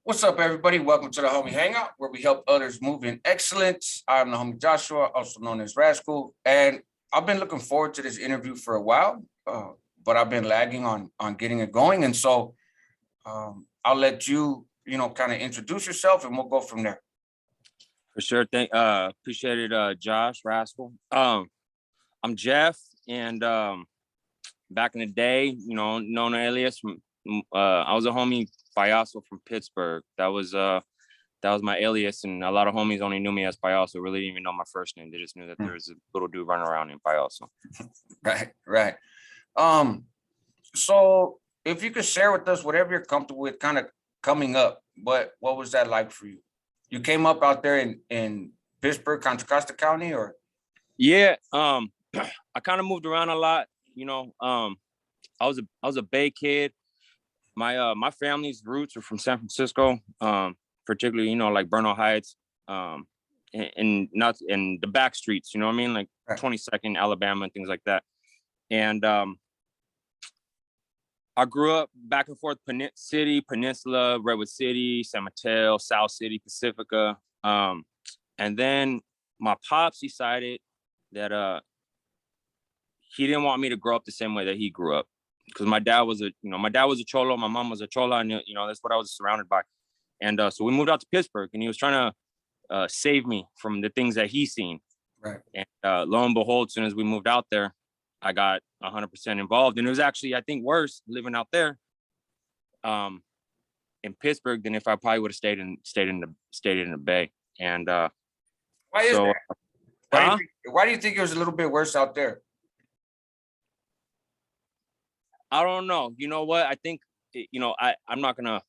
What's up, everybody? Welcome to the Homie Hangout, where we help others move in excellence. I'm the homie Joshua, also known as Rascal, and I've been looking forward to this interview for a while, but I've been lagging on getting it going, and so I'll let you, kind of introduce yourself, and we'll go from there. For sure. Appreciate it, Josh, Rascal. I'm Jeff, and back in the day, known alias from I was a homie Payaso from Pittsburgh. That was my alias, and a lot of homies only knew me as Payaso. Really didn't even know my first name. They just knew that there was a little dude running around named Payaso. Right. So if you could share with us whatever you're comfortable with, kind of coming up, what was that like for you? You came up out there in Pittsburgh, Contra Costa County, or? Yeah, I kind of moved around a lot. I was a Bay kid. My family's roots are from San Francisco, particularly like Bernal Heights, and not in the back streets. You know what I mean, like 22nd Alabama and things like that. And I grew up back and forth, Peninsula, Redwood City, San Mateo, South City, Pacifica. And then my pops decided that he didn't want me to grow up the same way that he grew up, because my dad was a cholo, my mom was a chola, and that's what I was surrounded by. And so we moved out to Pittsburgh, and he was trying to save me from the things that he's seen. Right. And lo and behold, as soon as we moved out there, I got 100% involved, and it was actually, I think, worse living out there in Pittsburgh than if I probably would have stayed in the Bay. And why is that? Why do you think it was a little bit worse out there? I don't know. You know what? I think, I'm not gonna,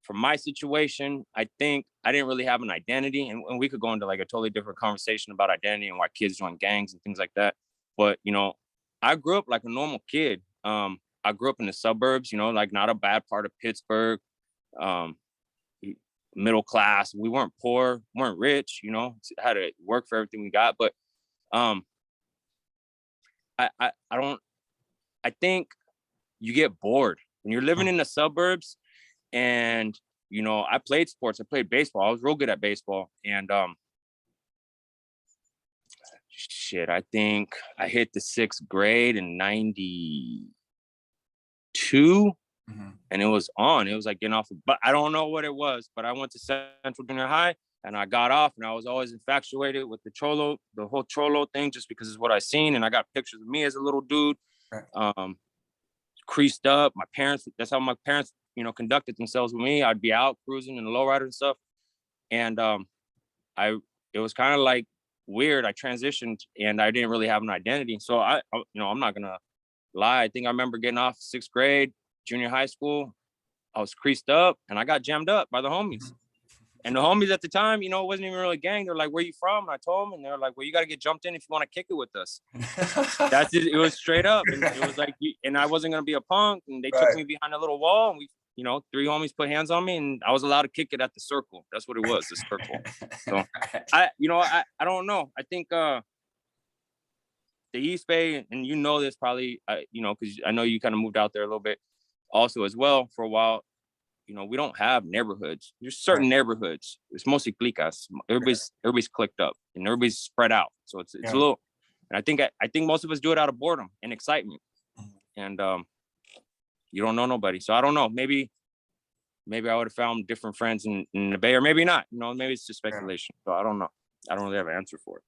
for my situation, I think I didn't really have an identity, and we could go into like a totally different conversation about identity and why kids join gangs and things like that. But, I grew up like a normal kid. I grew up in the suburbs, like not a bad part of Pittsburgh, middle class. We weren't poor, weren't rich, had to work for everything we got. But I think you get bored when you're living in the suburbs. And, I played sports. I played baseball. I was real good at baseball. And I think I hit the 6th grade in 92. And it was on. It was like getting off. But I don't know what it was. But I went to Central Junior High, and I got off, and I was always infatuated with the whole cholo thing, just because it's what I seen. And I got pictures of me as a little dude. Creased up. My parents, that's how my parents, conducted themselves with me. I'd be out cruising in the lowrider and stuff. And it was kind of like weird. I transitioned, and I didn't really have an identity. So I'm not gonna lie. I think I remember getting off 6th grade, junior high school. I was creased up, and I got jammed up by the homies. And the homies at the time, it wasn't even really a gang. They're like, "Where you from?" And I told them, and they're like, "Well, you got to get jumped in if you want to kick it with us." That's it. It was straight up. And it was like, and I wasn't going to be a punk. And they took me behind a little wall, and we, 3 homies put hands on me, and I was allowed to kick it at the circle. That's what it was, the circle. So I don't know. I think the East Bay, and this probably, because I know you kind of moved out there a little bit also as well for a while. We don't have neighborhoods. There's certain neighborhoods. It's mostly clicas. Everybody's clicked up, and everybody's spread out. So it's a little. And I think most of us do it out of boredom and excitement. And you don't know nobody. So I don't know. Maybe I would have found different friends in the Bay, or maybe not. Maybe it's just speculation. So I don't know. I don't really have an answer for it.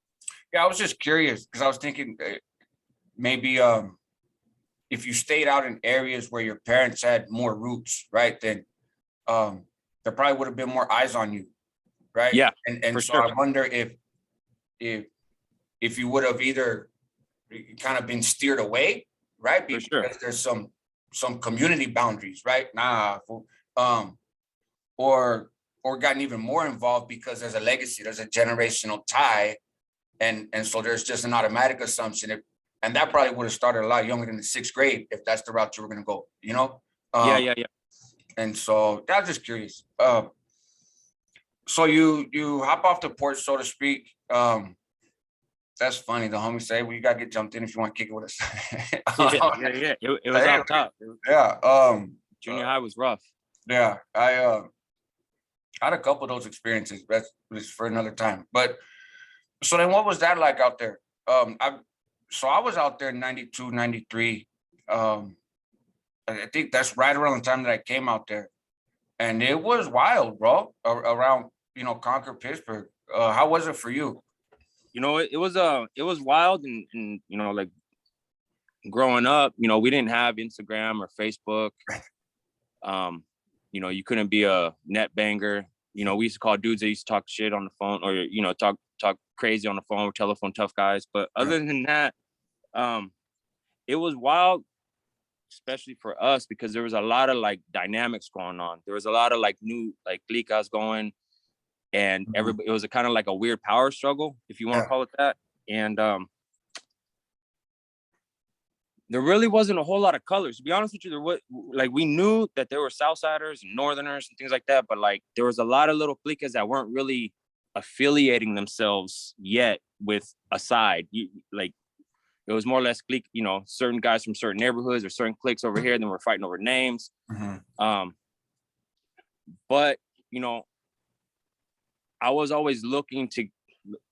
Yeah, I was just curious because I was thinking maybe if you stayed out in areas where your parents had more roots, right, then there probably would have been more eyes on you, right? Yeah, and so sure. I wonder if you would have either kind of been steered away, right? Because there's some community boundaries, right? Or gotten even more involved because there's a legacy, there's a generational tie, and so there's just an automatic assumption. And that probably would have started a lot younger than the 6th grade if that's the route you were going to go, Yeah. And so I was just curious. So you hop off the porch, so to speak. That's funny. The homies say, "Well, you gotta get jumped in if you want to kick it with us." Yeah. It was off top. Yeah. Junior high was rough. Yeah. I had a couple of those experiences. That's for another time. But so then what was that like out there? I was out there in 92, 93. I think that's right around the time that I came out there. And it was wild, bro, around, Concord, Pittsburgh. How was it for you? It was wild, and like growing up, we didn't have Instagram or Facebook. You couldn't be a net banger. We used to call dudes that used to talk shit on the phone, or talk crazy on the phone, or telephone tough guys. But other than that, it was wild, especially for us, because there was a lot of like dynamics going on. There was a lot of like new like clicas going, and everybody. It was a kind of like a weird power struggle, if you want to call it that. And there really wasn't a whole lot of colors, to be honest with you. We knew that there were Southsiders and Northerners and things like that, but like there was a lot of little cliques that weren't really affiliating themselves yet with a side. It was more or less clique, certain guys from certain neighborhoods or certain cliques over here, then we're fighting over names. But I was always looking to,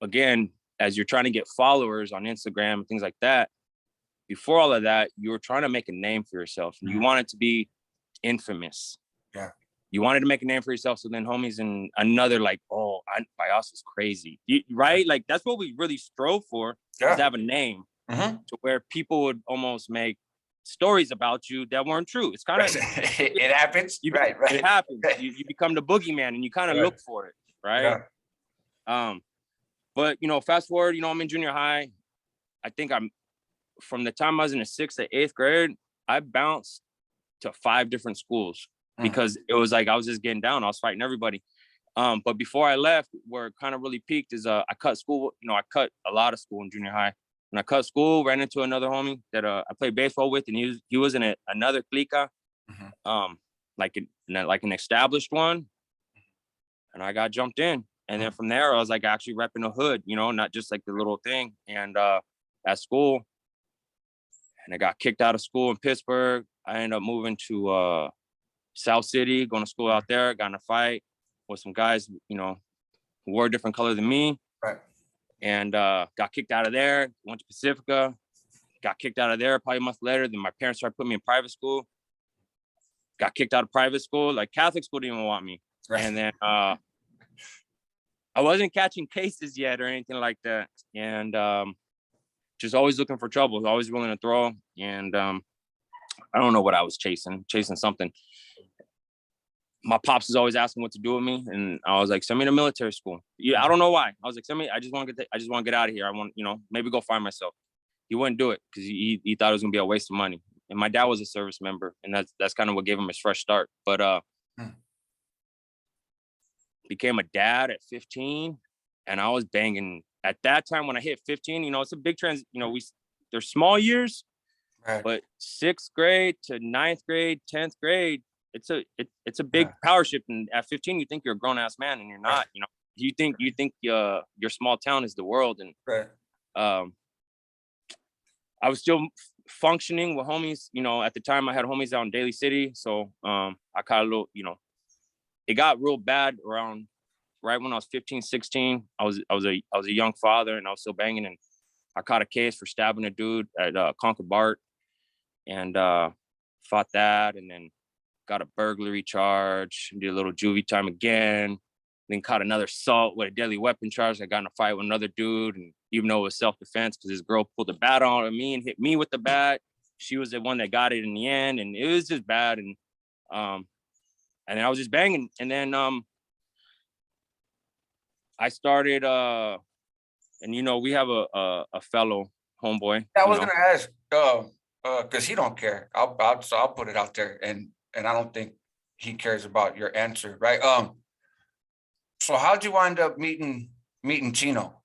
again, as you're trying to get followers on Instagram and things like that, before all of that, you were trying to make a name for yourself, and you wanted to be infamous. Yeah. You wanted to make a name for yourself. So then homies and another like, Bias is crazy. Right? Like that's what we really strove for, is to have a name to where people would almost make stories about you that weren't true. It's kind of, it happens. Right. It happens. You become the boogeyman, and you kind of look for it. Right. Yeah. But fast forward, I'm in junior high. I think from the time I was in the 6th to 8th grade, I bounced to 5 different schools because it was like I was just getting down. I was fighting everybody. But before I left, where it kind of really peaked is I cut school. I cut a lot of school in junior high. When I cut school, ran into another homie that I played baseball with, and he was in another clica, like an established one, and I got jumped in. And then from there, I was like actually repping the hood, not just like the little thing. And at school, and I got kicked out of school in Pittsburgh. I ended up moving to South City, going to school out there. Got in a fight with some guys, who wore a different color than me. Right. And got kicked out of there. Went to Pacifica. Got kicked out of there probably a month later. Then my parents started putting me in private school. Got kicked out of private school. Like Catholic school didn't even want me. Right. And then I wasn't catching cases yet or anything like that. And just always looking for trouble, always willing to throw. And I don't know what I was chasing something. My pops is always asking what to do with me, and I was like, send me to military school. Yeah, I don't know why. I was like, send me. I just want to get out of here. I want, maybe go find myself. He wouldn't do it because he thought it was gonna be a waste of money. And my dad was a service member, and that's kind of what gave him his fresh start. But became a dad at 15, and I was banging at that time. When I hit 15, it's a big trans. They're small years, right. But 6th grade to 9th grade, 10th grade, it's a big power shift. And at 15, you think you're a grown ass man, and you're not. You think your small town is the world. And I was still functioning with homies. At the time, I had homies out in Daly City, so I caught a little. It got real bad around right when I was 15, 16. I was a young father, and I was still banging, and I caught a case for stabbing a dude at Concord Bart, and fought that, and then got a burglary charge, did a little juvie time again, then caught another assault with a deadly weapon charge. I got in a fight with another dude, and even though it was self-defense because this girl pulled the bat on me and hit me with the bat, she was the one that got it in the end, and it was just bad. And then I was just banging, and then I started and we have a fellow homeboy. I was gonna ask, because he don't care. So I'll put it out there, and I don't think he cares about your answer, right? So how'd you wind up meeting Chino?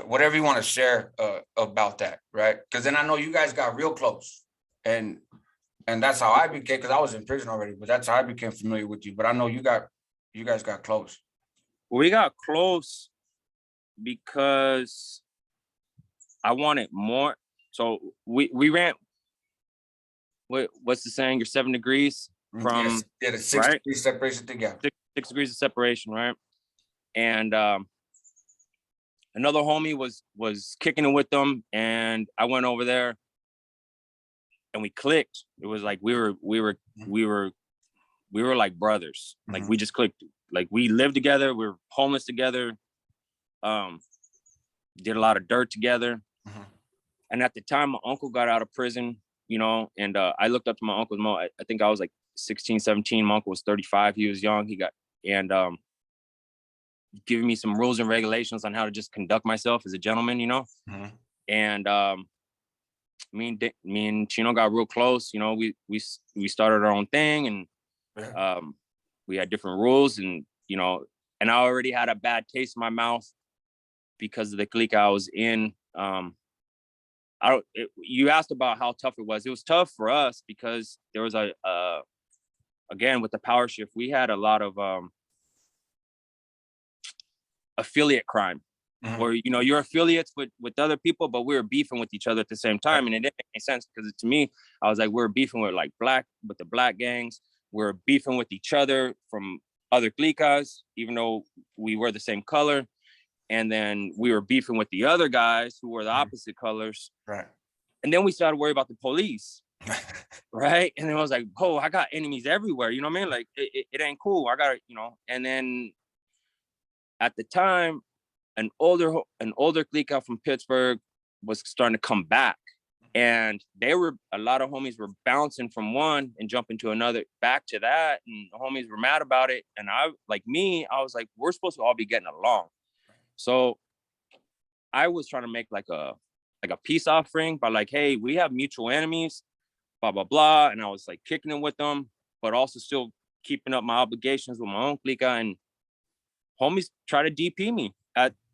Whatever you want to share about that, right? Because then I know you guys got real close, and that's how I became, because I was in prison already, but that's how I became familiar with you. But I know you guys got close. We got close because I wanted more. So we ran. What's the saying? You're 7 degrees. Yes, from, yeah, the 6 right? degree separation thing, yeah. 6 degrees of separation, right? And another homie was kicking it with them, and I went over there and we clicked. It was like we were like brothers. Like we just clicked. Like we lived together. We were homeless together. Did a lot of dirt together. And at the time, my uncle got out of prison, you know, and I looked up to my uncle's mom. I think I was like 16, 17. My uncle was 35. He was young. He got, and giving me some rules and regulations on how to just conduct myself as a gentleman, you know. And me and Chino got real close. You know, we started our own thing, and we had different rules, and you know, and I already had a bad taste in my mouth because of the clique I was in. You asked about how tough it was. It was tough for us because there was again, with the power shift, we had a lot of affiliate crime, where, you know, you're affiliates with other people, but we were beefing with each other at the same time. And it didn't make any sense, because to me, I was like, we're beefing with the black gangs. We're beefing with each other from other cliques, even though we were the same color. And then we were beefing with the other guys who were the opposite colors. Right. And then we started worrying about the police. Right. And then I was like, oh, I got enemies everywhere. You know what I mean? Like, it ain't cool. I got, you know. And then at the time, an older clique out from Pittsburgh was starting to come back. And a lot of homies were bouncing from one and jumping to another, back to that. And the homies were mad about it. And I was like, we're supposed to all be getting along. So I was trying to make like a peace offering by like, hey, we have mutual enemies, blah, blah, blah. And I was like kicking it with them, but also still keeping up my obligations with my own clique. And homies try to DP me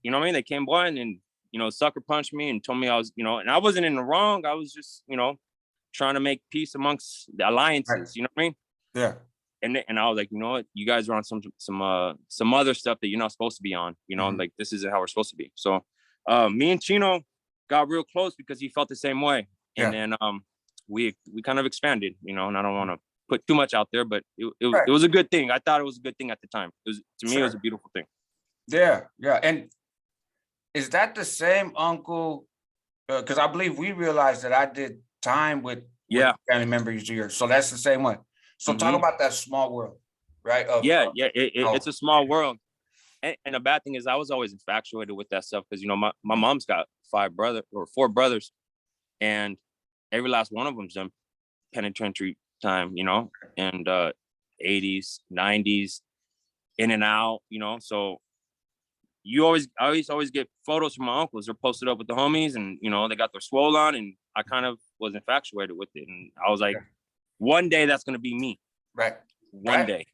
you know what I mean? They came by and, you know, sucker punched me and told me I was, you know, and I wasn't in the wrong. I was just, you know, trying to make peace amongst the alliances. You know what I mean? Yeah. And I was like, you know what, you guys are on some other stuff that you're not supposed to be on, you know, like this isn't how we're supposed to be. So me and Chino got real close because he felt the same way. And then we kind of expanded, you know, and I don't want to put too much out there, but it was a good thing. I thought it was a good thing at the time. To me, it was a beautiful thing. Yeah, yeah. And is that the same uncle? Because I believe we realized that I did time with family members here. So that's the same one. So talk about that small world, right? It's a small world. And the bad thing is I was always infatuated with that stuff because, you know, my mom's got 4 brothers, and every last one of them's done penitentiary time, you know, and 80s, 90s, in and out, you know. So I always get photos from my uncles. They're posted up with the homies, and, you know, they got their swole on, and I kind of was infatuated with it. And I was like, one day that's going to be me. Right. One day.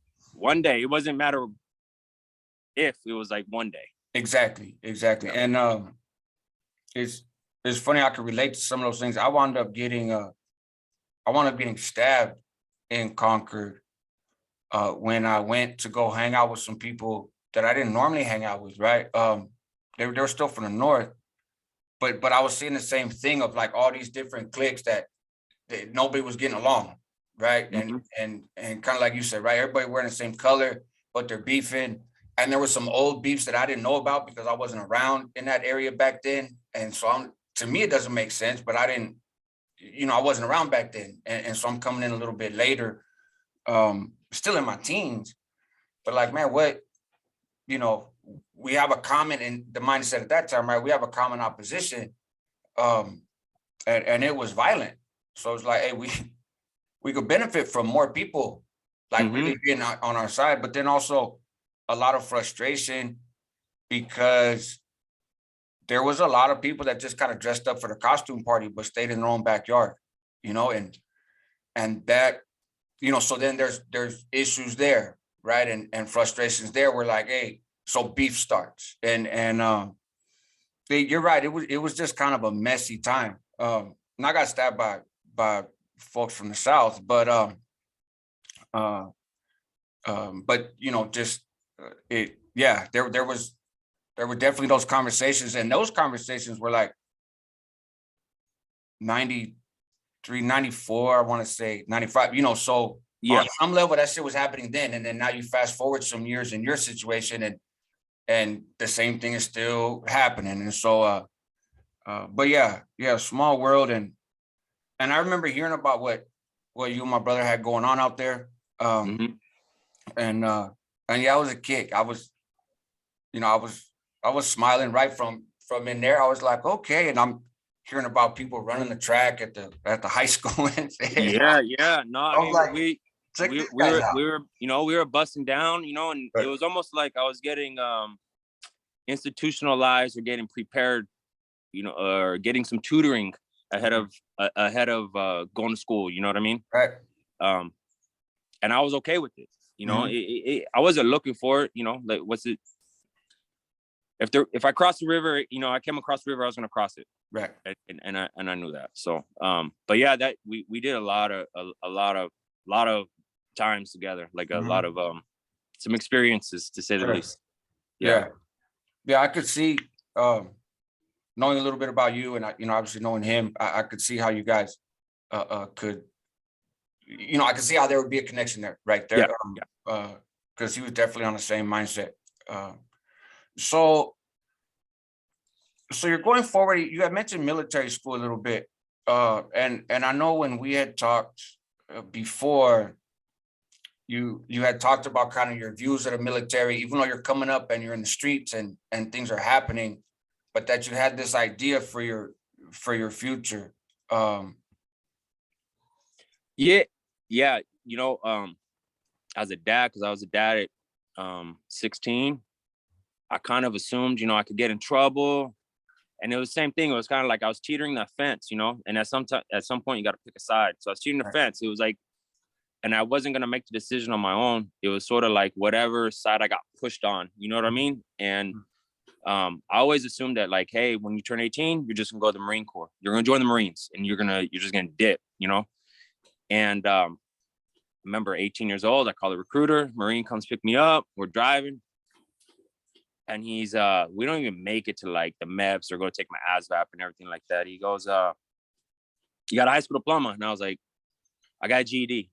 It wasn't matter if, it was like one day. Exactly. And it's funny, I can relate to some of those things. I wound up getting stabbed in Concord when I went to go hang out with some people that I didn't normally hang out with, right? They were still from the north, but I was seeing the same thing of like all these different cliques that nobody was getting along, right? And kind of like you said, right? Everybody wearing the same color, but they're beefing. And there were some old beefs that I didn't know about because I wasn't around in that area back then. And so to me, it doesn't make sense, but I wasn't around back then. And so I'm coming in a little bit later, still in my teens, but like, man, what, you know, we have a common, in the mindset at that time, right? We have a common opposition, and it was violent. So it's like, hey, we could benefit from more people like really being on our side, but then also a lot of frustration because there was a lot of people that just kind of dressed up for the costume party, but stayed in their own backyard, you know, and that, you know, so then there's issues there, right? And frustrations there. We're like, hey, so beef starts, and you're right. It was just kind of a messy time. And I got stabbed by folks from the South, but you know, just there were definitely those conversations, and those conversations were like 93, 94, I want to say 95, you know, so Yeah. On some level, that shit was happening then, and then now you fast forward some years in your situation, and the same thing is still happening. And so, but yeah, small world, and I remember hearing about what you and my brother had going on out there, and yeah, I was a kid. I was, I was smiling right from in there. I was like, okay, and I'm hearing about people running the track at the high school, and Yeah. No, I mean, like, we check we these we guys were out. we were we were busting down, and it Right. was almost like I was getting institutionalized or getting prepared, or getting some tutoring ahead of going to school. You know what I mean? Right. And I was okay with it. I wasn't looking for it. Like, what's it? If I crossed the river, I came across the river, I was gonna cross it. Right. And I knew that. So, but yeah, that we did a lot of times together, like a lot of some experiences, to say the Sure. least. Yeah. I could see, knowing a little bit about you, and obviously knowing him, I could see how you guys could, I could see how there would be a connection there, right there. Because he was definitely on the same mindset. So you're going forward. You had mentioned military school a little bit, and I know when we had talked before, you had talked about kind of your views of the military, even though you're coming up and you're in the streets and things are happening, but that you had this idea for your future. Yeah. As a dad, because I was a dad at 16, I kind of assumed, I could get in trouble. And it was the same thing. It was kind of like I was teetering the fence, and at some point you got to pick a side. So I was teetering the fence. It was like, and I wasn't going to make the decision on my own. It was sort of like whatever side I got pushed on, you know what I mean? And I always assumed that, like, hey, when you turn 18, you're just gonna go to the Marine Corps. You're gonna join the Marines, and you're just gonna dip, And remember, 18 years old, I call the recruiter. Marine comes pick me up. We're driving, and he's we don't even make it to like the MEVS or go take my ASVAB and everything like that. He goes, you got a high school diploma? And I was like, I got a GED.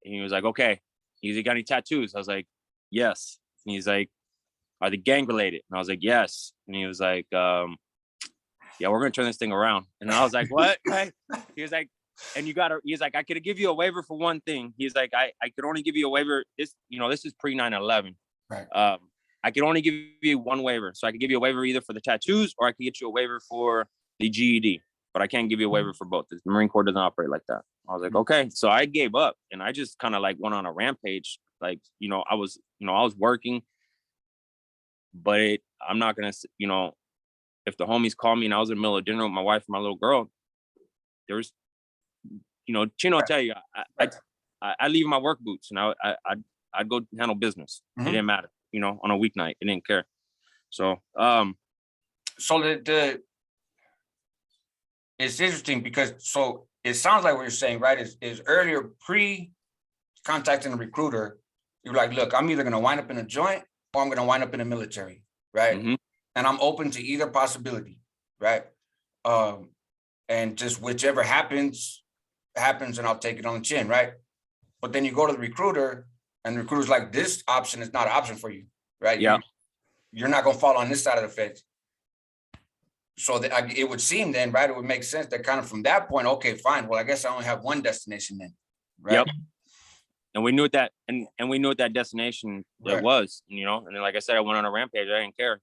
And he was like, okay. He's like, got any tattoos? I was like, yes. And he's like, are they gang related? And I was like, yes. And he was like, yeah, we're gonna turn this thing around. And I was like, what? He was like, and he's like, I could give you a waiver for one thing. He's like, I could only give you a waiver. This is pre 9/11. Right. I could only give you one waiver. So I could give you a waiver either for the tattoos, or I could get you a waiver for the GED, but I can't give you a waiver for both. The Marine Corps doesn't operate like that. I was like, okay. So I gave up, and I just kind of like went on a rampage. Like, I was working, but I'm not going to, if the homies called me and I was in the middle of dinner with my wife and my little girl, there's, Chino tell you, I leave my work boots and I'd go handle business. It didn't matter, on a weeknight. It didn't care. So, so it's interesting because, so it sounds like what you're saying, right? Is earlier pre-contacting a recruiter, you're like, look, I'm either going to wind up in a joint or I'm going to wind up in the military, right? And I'm open to either possibility, right? And just whichever happens, and I'll take it on the chin, right? But then you go to the recruiter, and the recruiter's like, this option is not an option for you, right? Yeah. You're not going to fall on this side of the fence. So that it would seem then, right? It would make sense that kind of from that point, okay, fine. Well, I guess I only have one destination then, right? Yep. And we knew what that, and we knew what that destination it was, and then, like I said, I went on a rampage. I didn't care,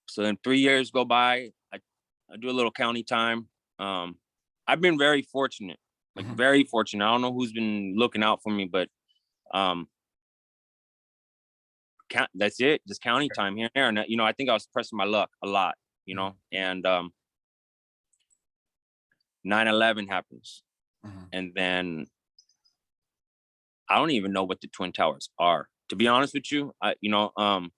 So then 3 years go by. I do a little county time. I've been very fortunate, very fortunate. I don't know who's been looking out for me, but that's it. Just county time here and there. And I think I was pressing my luck a lot, and 9/11 happens. And then I don't even know what the Twin Towers are, to be honest with you. I didn't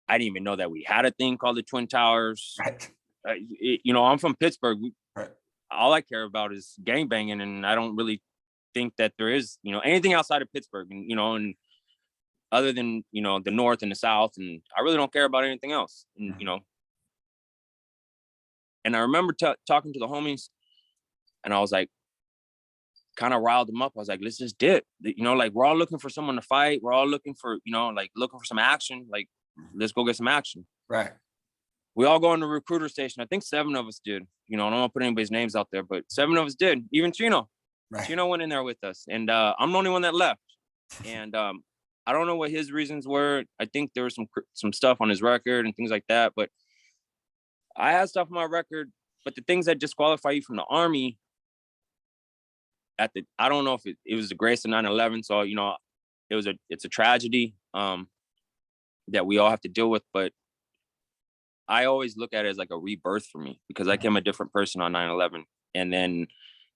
even know that we had a thing called the Twin Towers. Right. I'm from Pittsburgh. Right. All I care about is gangbanging, and I don't really think that there is, anything outside of Pittsburgh, and and other than the North and the South, and I really don't care about anything else. And And I remember talking to the homies, And I was like, kind of riled them up. I was like, let's just dip. You know, like, we're all looking for someone to fight. We're all looking for, you know, like looking for some action. Like, let's go get some action. Right. We all go on the recruiter station. I think 7 of us did. You know, I don't want to put anybody's names out there, but 7 of us did. Even Chino. Right. Chino went in there with us. And I'm the only one that left. And I don't know what his reasons were. I think there was some stuff on his record and things like that. But I had stuff on my record. But the things that disqualify you from the Army, I don't know if it was the grace of 9/11. So, you know, it's a tragedy that we all have to deal with. But I always look at it as like a rebirth for me, because I became a different person on 9/11. And then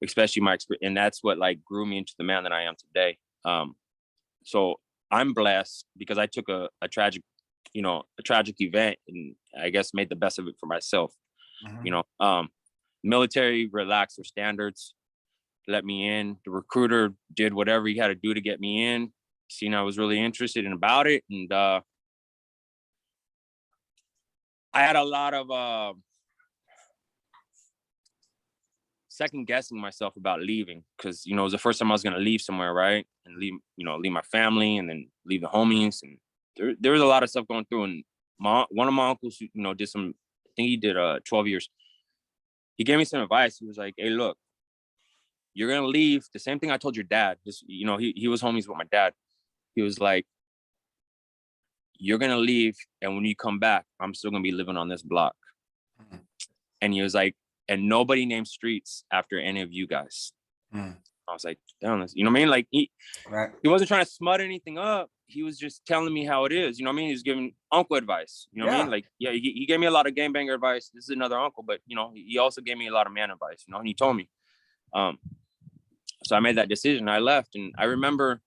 especially my experience, and that's what like grew me into the man that I am today. So I'm blessed because I took a tragic event and I guess made the best of it for myself. You know, military relaxed their standards, let me in. The recruiter did whatever he had to do to get me in. Seen I was really interested in about it. And I had a lot of second guessing myself about leaving, because, you know, it was the first time I was going to leave somewhere, right? And leave my family and then leave the homies. And there was a lot of stuff going through. And one of my uncles, you know, did some, I think he did 12 years. He gave me some advice. He was like, hey, look, you're going to leave. The same thing I told your dad. Just, you know, he was homies with my dad. He was like, you're going to leave. And when you come back, I'm still going to be living on this block. And he was like, and nobody named streets after any of you guys. I was like, damn, you know what I mean? Like he wasn't trying to smut anything up. He was just telling me how it is. You know what I mean? He was giving uncle advice. You know what I mean? Like, yeah, he gave me a lot of gangbanger advice. This is another uncle, but you know, he also gave me a lot of man advice, you know, and he told me. So I made that decision. I left, and I remember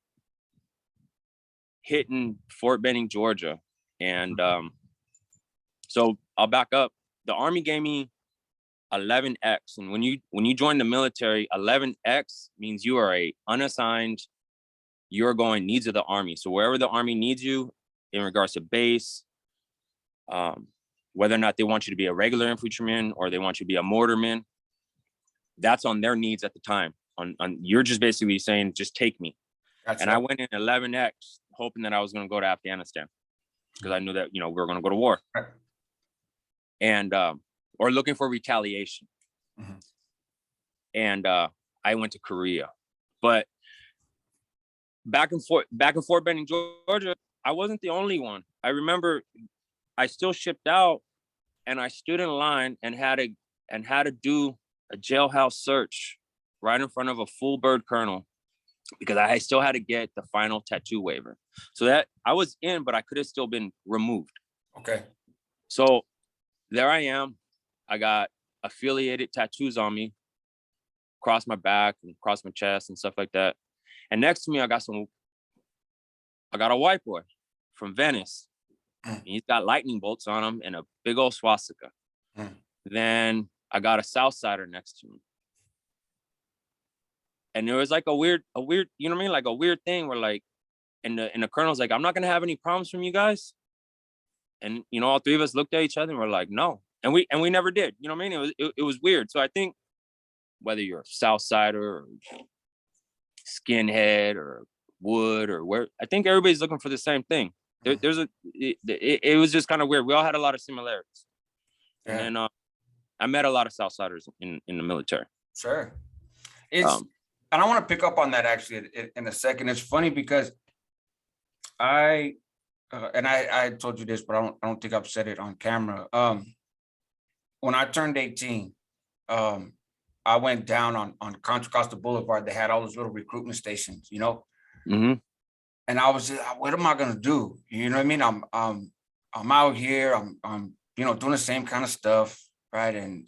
hitting Fort Benning, Georgia. And so I'll back up. The Army gave me 11X. And when you join the military, 11X means you are a unassigned, you're going needs of the Army. So wherever the Army needs you in regards to base, whether or not they want you to be a regular infantryman or they want you to be a mortarman, that's on their needs at the time. On you're just basically saying, just take me. Gotcha. And I went in 11X, hoping that I was going to go to Afghanistan, because I knew that, you know, we were going to go to war. Right. And or looking for retaliation. And I went to Korea. But back in Fort Benning, Georgia, I wasn't the only one. I remember I still shipped out, and I stood in line and had to do a jailhouse search right in front of a full bird colonel, because I still had to get the final tattoo waiver. So that I was in, but I could have still been removed. Okay. So there I am. I got affiliated tattoos on me, across my back and across my chest and stuff like that. And next to me, I got a white boy from Venice. He's got lightning bolts on him and a big old swastika. Then I got a Southsider next to me. And there was like a weird, you know what I mean? Like a weird thing where like, and the colonel's like, I'm not going to have any problems from you guys. And, you know, all 3 of us looked at each other and we're like, no. And we never did, you know what I mean? It was weird. So I think whether you're a Southsider or skinhead or wood or where, I think everybody's looking for the same thing. It was just kind of weird. We all had a lot of similarities. Yeah. And then I met a lot of Southsiders in the military. Sure. And I want to pick up on that actually in a second. It's funny because I told you this, but I don't think I've said it on camera. When I turned 18, I went down on Contra Costa Boulevard. They had all those little recruitment stations, you know. And I was just, what am I gonna do? You know what I mean? I'm out here. I'm you know, doing the same kind of stuff, right? And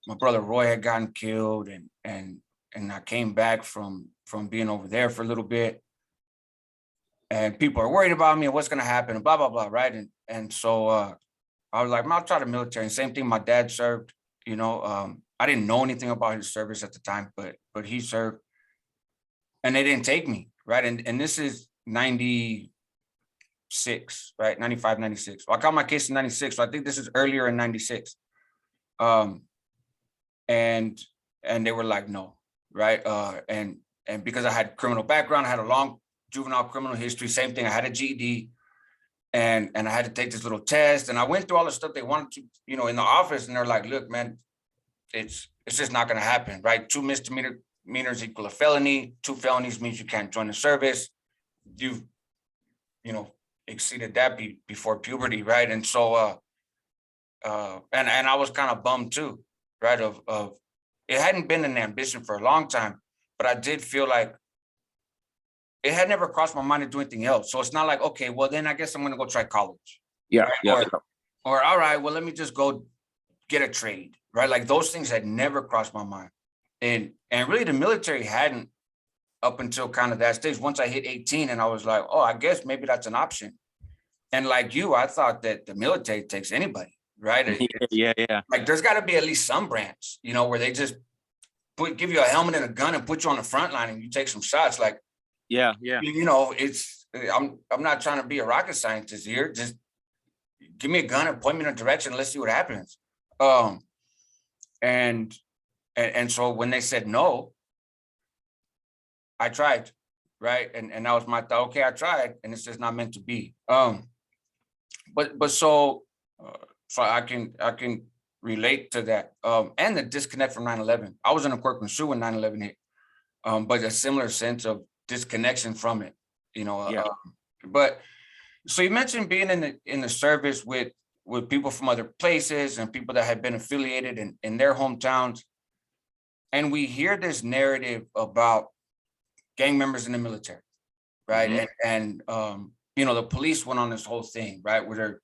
my brother Roy had gotten killed, and I came back from being over there for a little bit, and people are worried about me and what's gonna happen and blah blah blah, right? And so I was like, I'll try the military. And same thing, my dad served. You know, I didn't know anything about his service at the time, but he served, and they didn't take me, right? And this is 96, right? 95, 96. Well, I got my case in 96, so I think this is earlier in 96. And and they were like, no, right? And because I had criminal background, I had a long juvenile criminal history, same thing. I had a GED, and I had to take this little test, and I went through all the stuff they wanted to, you know, in the office, and they're like, look, man, it's just not going to happen, right? 2 misdemeanors equal a felony. 2 felonies means you can't join the service. You've, you know, exceeded that before puberty, right? And so, and I was kind of bummed too, right? Of it hadn't been an ambition for a long time, but I did feel like it had never crossed my mind to do anything else. So it's not like, okay, well then I guess I'm gonna go try college. Yeah, right? yeah. Or all right, well let me just go get a trade, right? Like those things had never crossed my mind, and really the military hadn't up until kind of that stage. Once I hit 18, and I was like, oh, I guess maybe that's an option. And like you, I thought that the military takes anybody, right? Yeah. Like there's got to be at least some branch, you know, where they just give you a helmet and a gun and put you on the front line and you take some shots. Like, Yeah. you know, I'm not trying to be a rocket scientist here. Just give me a gun and point me in a direction. Let's see what happens. And so when they said no, I tried, right? And that was my thought. Okay, I tried, and it's just not meant to be. But so I can relate to that. And the disconnect from 9/11. I was in a Quirkman shoe when 9/11 hit. But a similar sense of disconnection from it, you know. Yeah. But so you mentioned being in the service with people from other places and people that had been affiliated in their hometowns. And we hear this narrative about gang members in the military, right? Mhm. And you know, the police went on this whole thing, right? Where they're,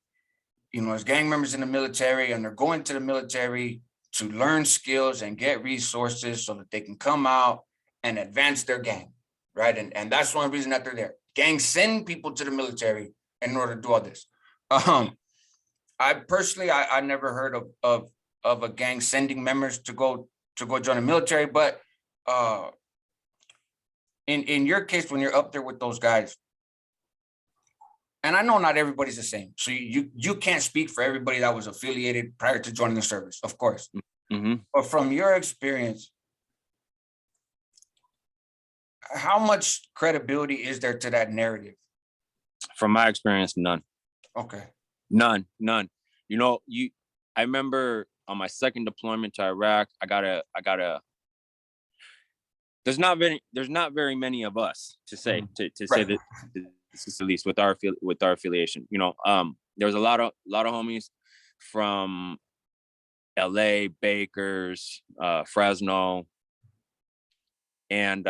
you know, as gang members in the military, and they're going to the military to learn skills and get resources so that they can come out and advance their gang, right? And that's one reason that they're there. Gangs send people to the military in order to do all this. I personally, I never heard of a gang sending members to go join the military, but in your case, when you're up there with those guys, and I know not everybody's the same, so you can't speak for everybody that was affiliated prior to joining the service, of course. Mm-hmm. But from your experience, how much credibility is there to that narrative? From my experience, none. Okay. None. You know, I remember on my second deployment to Iraq, I got a. There's not very many of us to say to say that, at least with our affiliation. You know, there was a lot of homies from LA, Bakers, Fresno, and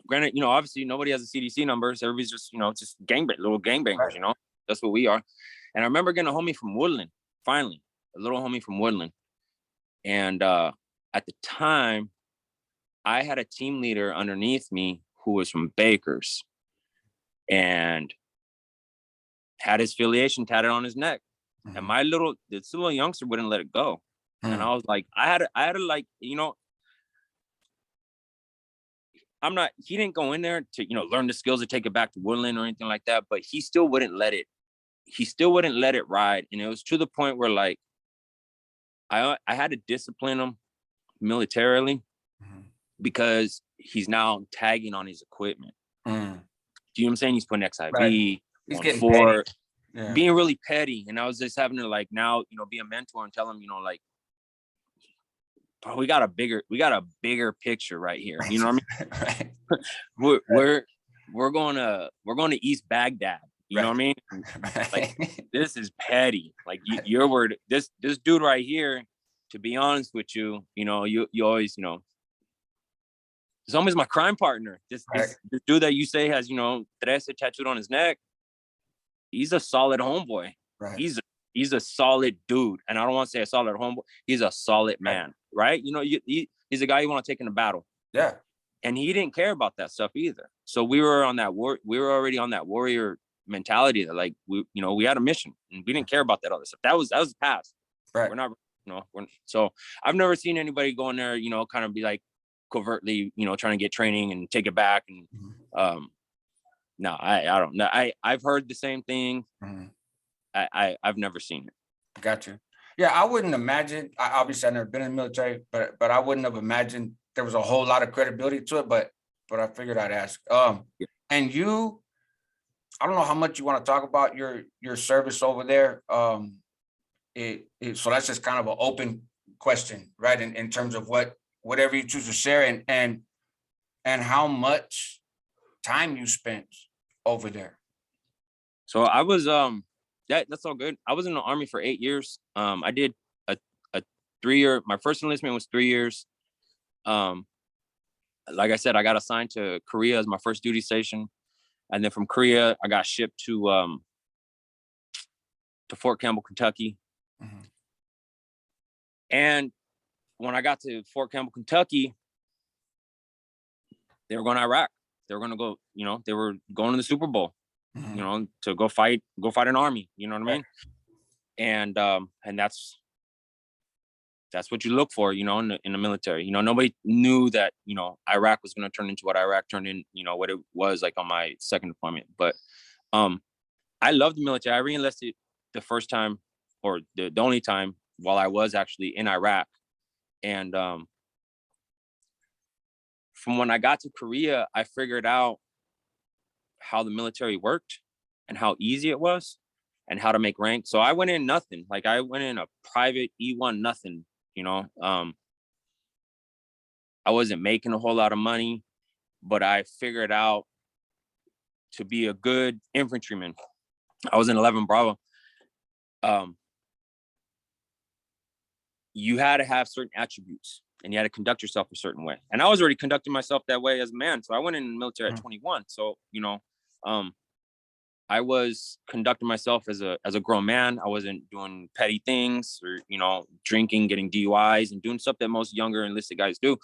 granted, you know, obviously nobody has the CDC numbers. Everybody's just, you know, just little gangbangers. You know, that's what we are. And I remember getting a homie from Woodland, finally, a little homie from Woodland. And at the time, I had a team leader underneath me who was from Bakers and had his affiliation tatted on his neck. Mm-hmm. And this little youngster wouldn't let it go. Mm-hmm. And I was like, I had to like, you know, he didn't go in there to, you know, learn the skills to take it back to Woodland or anything like that, but he still wouldn't let it ride. And it was to the point where like, I had to discipline him militarily because he's now tagging on his equipment. Do you know what I'm saying? He's putting XIV, right. He's getting petty. Yeah. Being really petty. And I was just having to like now, you know, be a mentor and tell him, you know, like, bro, we got a bigger picture right here. You know what I mean? Right. we're going to East Baghdad. You know what I mean? Like this is petty. Like your word, this dude right here, to be honest with you, you know, you always, you know, he's almost my crime partner. This dude that you say has, you know, 13 tattooed on his neck. He's a solid homeboy. Right. He's a solid dude. And I don't want to say a solid homeboy. He's a solid man, right? You know, he's a guy you want to take in a battle. Yeah. And he didn't care about that stuff either. So we were on that we were already on that warrior mentality that like we had a mission and we didn't care about that other stuff. That was the past. Right. We're not, you know, so I've never seen anybody go in there, you know, kind of be like covertly, you know, trying to get training and take it back. And no, I don't know. I've heard the same thing. I've never seen it. Gotcha. Yeah, I wouldn't imagine. Obviously, I've never been in the military, but I wouldn't have imagined there was a whole lot of credibility to it. But I figured I'd ask. Yeah. And you, I don't know how much you want to talk about your service over there. So that's just kind of an open question, right? In terms of whatever you choose to share, and how much time you spent over there. So I was that's all good. I was in the Army for 8 years. I did a 3-year. My first enlistment was 3 years. Um, like I said, I got assigned to Korea as my first duty station, and then from Korea, I got shipped to Fort Campbell, Kentucky. Mhm. And when I got to Fort Campbell, Kentucky, they were going to Iraq. They were going to go. They were going to the Super Bowl. Mhm. To go fight an army. You know what I Right. mean? And that's what you look for, in the military. Nobody knew that, Iraq was going to turn into what Iraq turned in, what it was like on my second deployment. But I love the military. I re-enlisted the first time, or the only time, while I was actually in Iraq. And from when I got to Korea, I figured out how the military worked and how easy it was and how to make rank. So I went in nothing. Like, I went in a private E1 nothing, I wasn't making a whole lot of money, but I figured out to be a good infantryman. I was in 11 Bravo. You had to have certain attributes and you had to conduct yourself a certain way. And I was already conducting myself that way as a man. So I went in the military at 21. So, I was conducting myself as a grown man. I wasn't doing petty things or, drinking, getting DUIs, and doing stuff that most younger enlisted guys do.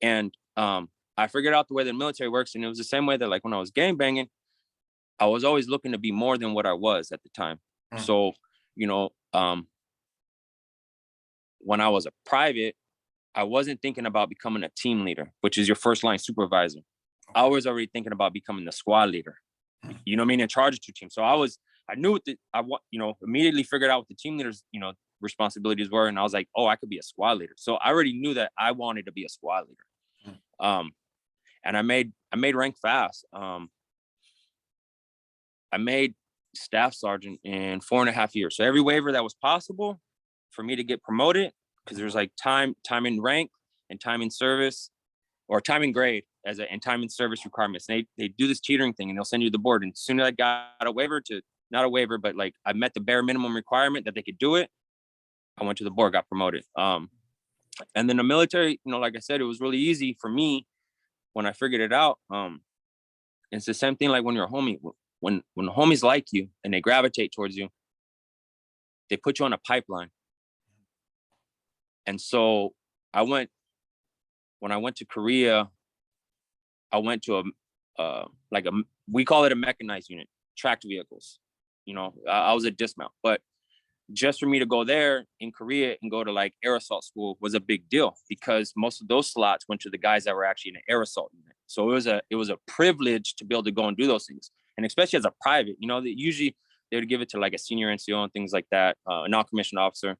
And I figured out the way the military works. And it was the same way that, like, when I was gangbanging, I was always looking to be more than what I was at the time. So, when I was a private, I wasn't thinking about becoming a team leader, which is your first line supervisor. I was already thinking about becoming the squad leader. You know what I mean? In charge of 2 teams. So I knew immediately figured out what the team leaders, responsibilities were. And I was like, oh, I could be a squad leader. So I already knew that I wanted to be a squad leader. And I made rank fast. I made staff sergeant in 4.5 years. So every waiver that was possible for me to get promoted, because there's like time in rank and time in service, or time in grade and time in service requirements. And they do this teetering thing, and they'll send you the board. And as soon as I got a waiver not a waiver, but like I met the bare minimum requirement that they could do it, I went to the board, got promoted. And then the military, like I said, it was really easy for me when I figured it out. It's the same thing like when you're a homie. When the homies like you and they gravitate towards you, they put you on a pipeline. And so when I went to Korea, I went to we call it a mechanized unit, tracked vehicles. I was a dismount, but just for me to go there in Korea and go to like air assault school was a big deal, because most of those slots went to the guys that were actually in an air assault unit. So it was a privilege to be able to go and do those things. And especially as a private, usually they would give it to like a senior NCO and things like that, a non-commissioned officer.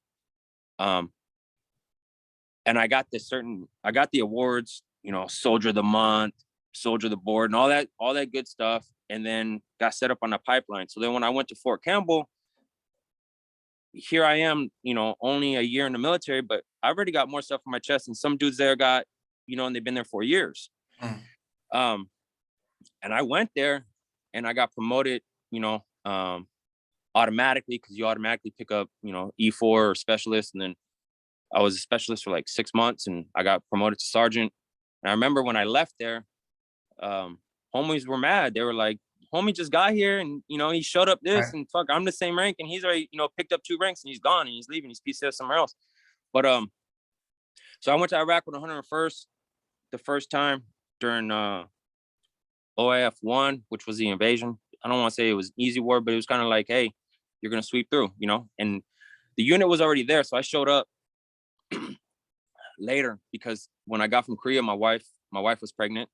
And I got the awards, Soldier of the Month, Soldier of the Board, and all that good stuff. And then got set up on a pipeline. So then when I went to Fort Campbell, here I am, only a year in the military, but I've already got more stuff on my chest. And some dudes there got, and they've been there for years. And I went there and I got promoted, automatically, because you automatically pick up, E4 or specialist. And then I was a specialist for like 6 months, and I got promoted to sergeant. And I remember when I left there, homies were mad. They were like, homie just got here, and he showed up this, and fuck, I'm the same rank, and he's already picked up 2 ranks, and he's gone, and he's leaving. He's PCS somewhere else. But so I went to Iraq with 101st the first time during OAF 1, which was the invasion. I don't want to say it was easy war, but it was kind of like, hey, you're gonna sweep through, and the unit was already there. So I showed up later, because when I got from Korea, my wife was pregnant,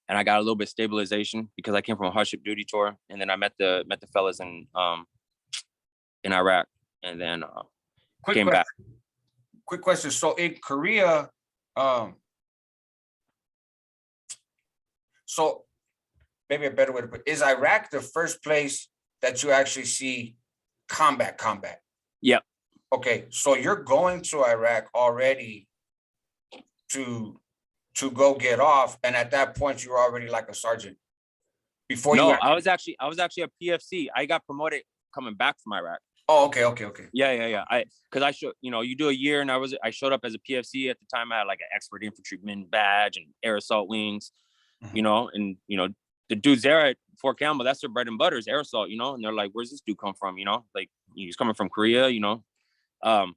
and I got a little bit of stabilization because I came from a hardship duty tour, and then I met the fellas in Iraq, and then Quick came question. back. Quick question. So in Korea, so maybe a better way to put it, is Iraq the first place that you actually see combat? Yep. Okay, so you're going to Iraq already to go get off, and at that point you're already like a sergeant. Before No, you I was actually a PFC. I got promoted coming back from Iraq. Oh, okay. Yeah. Because I showed, you do a year, and I showed up as a PFC at the time. I had like an expert infantryman badge and air assault wings, and the dudes there at Fort Campbell, that's their bread and butter is air assault, and they're like, where's this dude come from? Like he's coming from Korea, So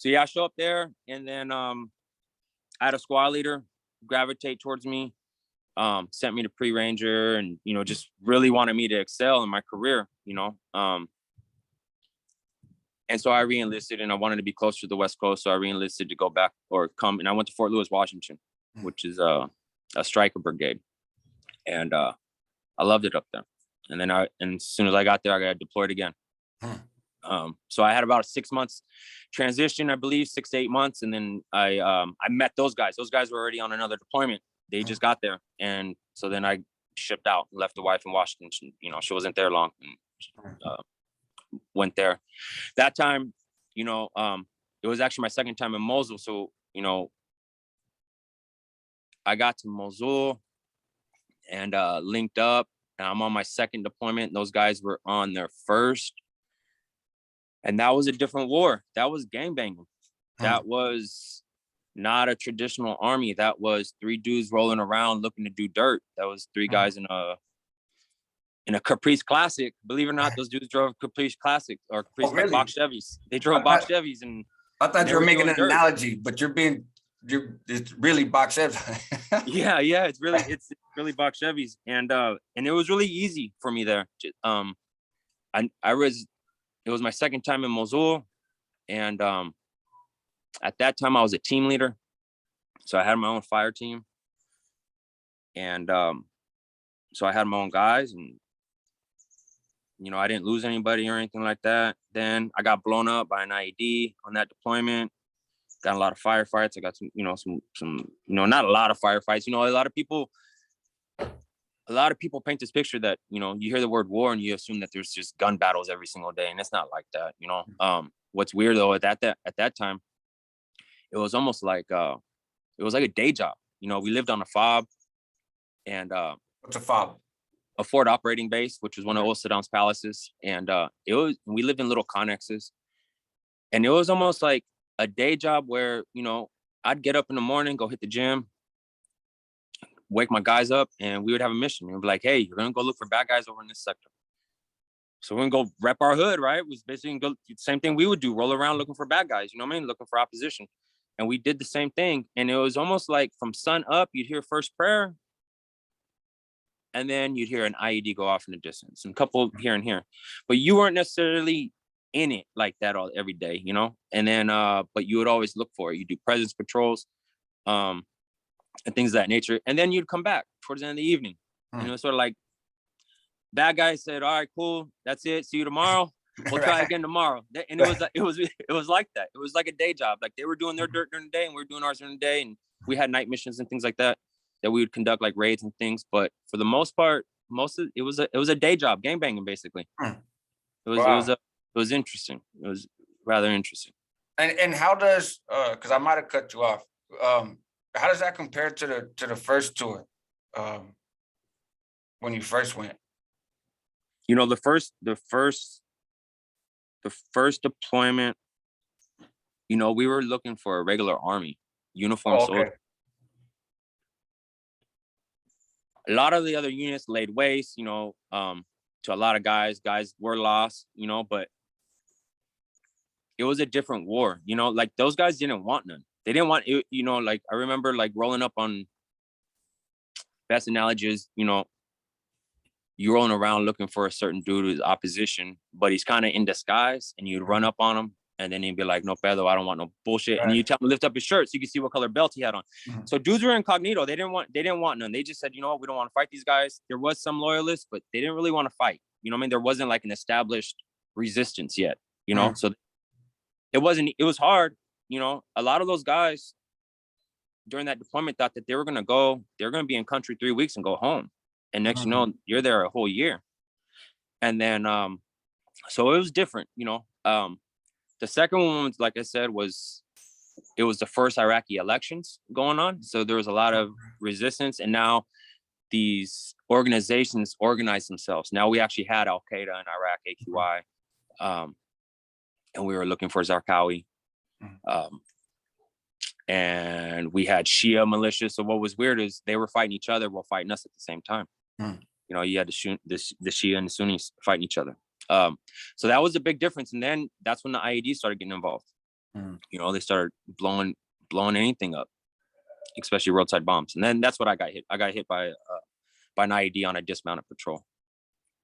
yeah, I show up there, and then I had a squad leader gravitate towards me, sent me to pre-ranger, and just really wanted me to excel in my career, and so I re-enlisted, and I wanted to be closer to the West Coast, so I re-enlisted to go back or come, and I went to Fort Lewis, Washington, which is a striker brigade, and I loved it up there. And then as soon as I got there, I got deployed again. So I had about 6 months transition, I believe, 6 to 8 months. And then I met those guys. Those guys were already on another deployment. They just got there. And so then I shipped out, left the wife in Washington. She wasn't there long, and went there. That time, it was actually my second time in Mosul. So, I got to Mosul and linked up, and I'm on my second deployment. Those guys were on their first. And that was a different war. That was gangbanging. That was not a traditional army. That was 3 dudes rolling around looking to do dirt. That was 3 guys in a Caprice Classic. Believe it or not, those dudes drove Caprice Classic or Caprice really? box Chevys. They drove box Chevys, and I thought you were making an analogy, but it's really box Chevys. yeah, it's really box Chevys, and it was really easy for me there. It was my second time in Mosul, and at that time I was a team leader, so I had my own fire team, and so I had my own guys, and I didn't lose anybody or anything like that. Then I got blown up by an IED on that deployment. Got a lot of firefights. I got some not a lot of firefights. A lot of people paint this picture that, you hear the word war and you assume that there's just gun battles every single day. And it's not like that, What's weird though, at that time, it was almost like, it was like a day job. We lived on a FOB, and What's a FOB? A forward operating base, which was one of old Saddam's palaces. And we lived in little connexes, and it was almost like a day job where, I'd get up in the morning, go hit the gym, wake my guys up, and we would have a mission. We'd be like, hey, you're going to go look for bad guys over in this sector. So we're going to go rep our hood, right? It was basically the same thing we would do, roll around looking for bad guys, looking for opposition. And we did the same thing. And it was almost like from sun up, you'd hear first prayer, and then you'd hear an IED go off in the distance, and a couple here and here. But you weren't necessarily in it like that every day, And then, but you would always look for it. You do presence patrols, and things of that nature. And then you'd come back towards the end of the evening. Sort of like, bad guy said, all right, cool, that's it, see you tomorrow. We'll try again tomorrow. And it was like that. It was like a day job. Like they were doing their dirt during the day, and we were doing ours during the day. And we had night missions and things like that we would conduct, like raids and things. But for the most part, it was a day job, gangbanging basically. It was interesting. It was rather interesting. And how does because I might have cut you off. How does that compare to the first tour, when you first went? The first deployment, we were looking for a regular army uniform soldier. A lot of the other units laid waste, to a lot of guys. Guys were lost, but it was a different war. Like those guys didn't want none. They didn't want it, like I remember like rolling up on, best analogy is, you rolling around looking for a certain dude who's opposition, but he's kind of in disguise, and you'd run up on him, and then he'd be like, no pedo, I don't want no bullshit. Right. And you tell him to lift up his shirt so you can see what color belt he had on. So dudes were incognito. They didn't want none. They just said, we don't want to fight these guys. There was some loyalists, but they didn't really want to fight. There wasn't like an established resistance yet. you know. So it was hard, you know. A lot of those guys during that deployment thought that they were going to be in country 3 weeks and go home. And next, you know, you're there a whole year. And then, so it was different, you know. The second one, like I said, it was the first Iraqi elections going on. So there was a lot of resistance. And now these organizations organized themselves. Now we actually had Al Qaeda in Iraq, AQI, and we were looking for Zarqawi. And we had Shia militias. So what was weird is they were fighting each other while fighting us at the same time. You know, you had the Shia and the Sunnis fighting each other. So that was a big difference. And then that's when the IED started getting involved. You know, they started blowing anything up, especially roadside bombs. And then that's what I got hit. I got hit by an IED on a dismounted patrol.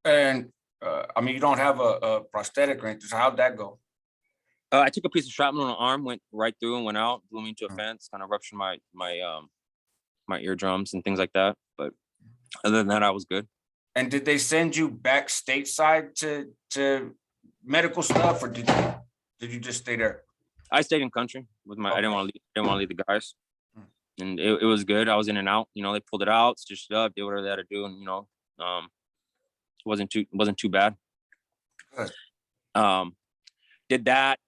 And I mean, you don't have a prosthetic or anything. So how'd that go? I took a piece of shrapnel on the arm, went right through and went out, blew me into a fence, kind of ruptured my eardrums and things like that. But other than that, I was good. And did they send you back stateside to medical stuff, or did you just stay there? I stayed in country with my. Okay. I didn't want to leave the guys, and it was good. I was in and out. You know, they pulled it out, stitched it up, did whatever they had to do, and you know, wasn't too bad. Good. Did that.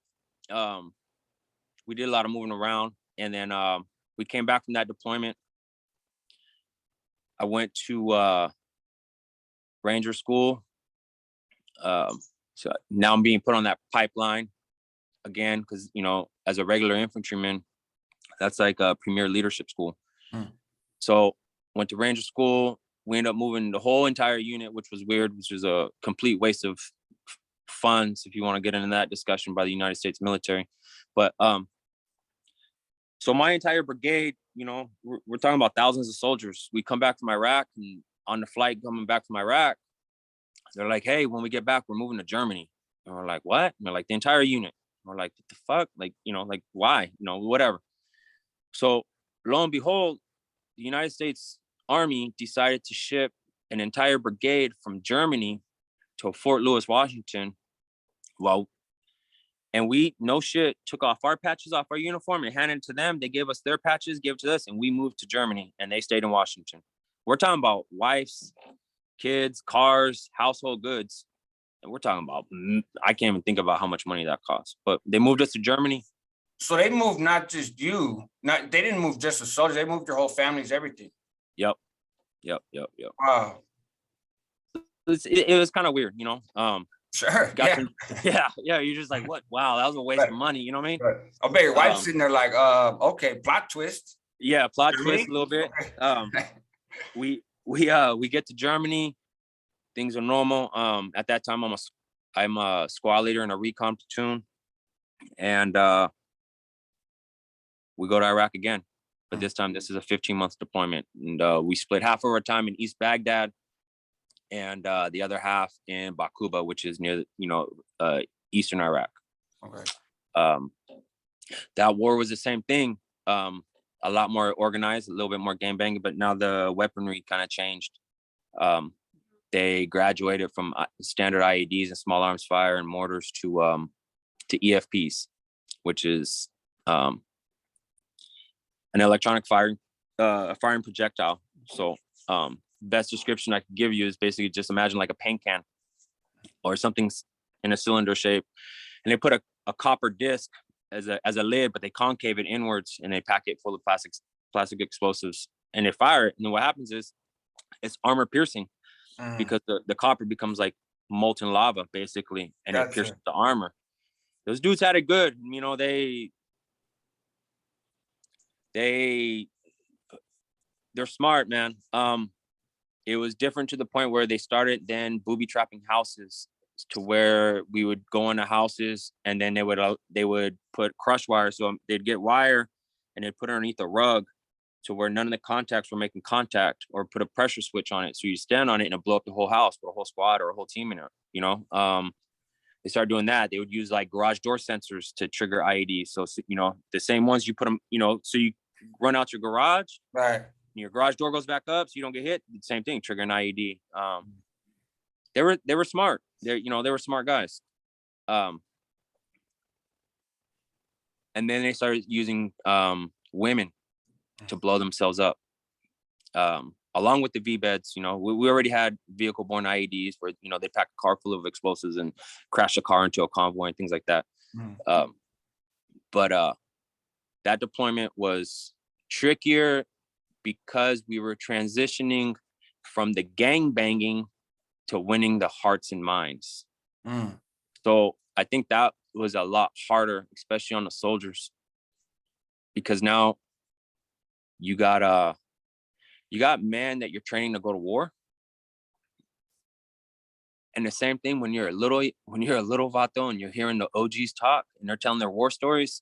We did a lot of moving around, and then we came back from that deployment. I went to Ranger school. So now I'm being put on that pipeline again, because, you know, as a regular infantryman, that's like a premier leadership school. So went to Ranger school. We ended up moving the whole entire unit, which was weird, which was a complete waste of funds, if you want to get into that discussion, by the United States military. But so my entire brigade, you know, we're talking about thousands of soldiers. We come back from Iraq, and on the flight coming back from Iraq, they're like, hey, when we get back, we're moving to Germany. And we're like, what? And they're like, the entire unit. And we're like, what the fuck? Like, you know, like, why? You know, whatever. So lo and behold, the United States Army decided to ship an entire brigade from Germany to Fort Lewis, Washington. Well, and we, no shit, took off our patches off our uniform and handed it to them. They gave us their patches, gave it to us, and we moved to Germany, and they stayed in Washington. We're talking about wives, kids, cars, household goods. And we're talking about, I can't even think about how much money that cost, but they moved us to Germany. So they moved not just you, they didn't move just the soldiers, they moved your whole families, everything. Yep. Wow. It was kind of weird, you know? Sure. Yeah. You're just like, what? Wow, that was a waste of money. You know what I mean? Right. I bet your wife's sitting there like, okay, plot twist. Yeah, plot twist a little bit. We get to Germany. Things are normal. At that time, I'm a squad leader in a recon platoon, and we go to Iraq again. But this time, this is a 15-month deployment, and we split half of our time in East Baghdad, and the other half in Bakuba, which is near, you know, eastern Iraq. Okay. That war was the same thing. A lot more organized, a little bit more gang banging, but now the weaponry kind of changed. They graduated from standard IEDs and small arms fire and mortars to EFPs, which is an electronic firing projectile. So best description I could give you is basically just imagine like a paint can or something in a cylinder shape, and they put a copper disc as a lid, but they concave it inwards, and they pack it full of plastic explosives, and they fire it. And what happens is it's armor piercing, because the copper becomes like molten lava basically, and it pierces the armor. Those dudes had it good. You know, they're smart, man. It was different to the point where they started then booby trapping houses, to where we would go into houses, and then they would put crush wire. So they'd get wire and they'd put it underneath a rug, to where none of the contacts were making contact, or put a pressure switch on it. So you stand on it and it'll blow up the whole house, put a whole squad or a whole team in it, you know? They started doing that. They would use like garage door sensors to trigger IEDs. So, you know, the same ones you put them, you know, so you run out your garage, right? And your garage door goes back up so you don't get hit. Same thing, trigger an IED. They were smart. They were smart guys. And then they started using women to blow themselves up. Along with the V-beds, you know, we already had vehicle-borne IEDs where, you know, they pack a car full of explosives and crash a car into a convoy and things like that. But that deployment was trickier because we were transitioning from the gang banging to winning the hearts and minds. So I think that was a lot harder, especially on the soldiers, because now you got men that you're training to go to war. And the same thing when you're a little vato and you're hearing the OGs talk and they're telling their war stories.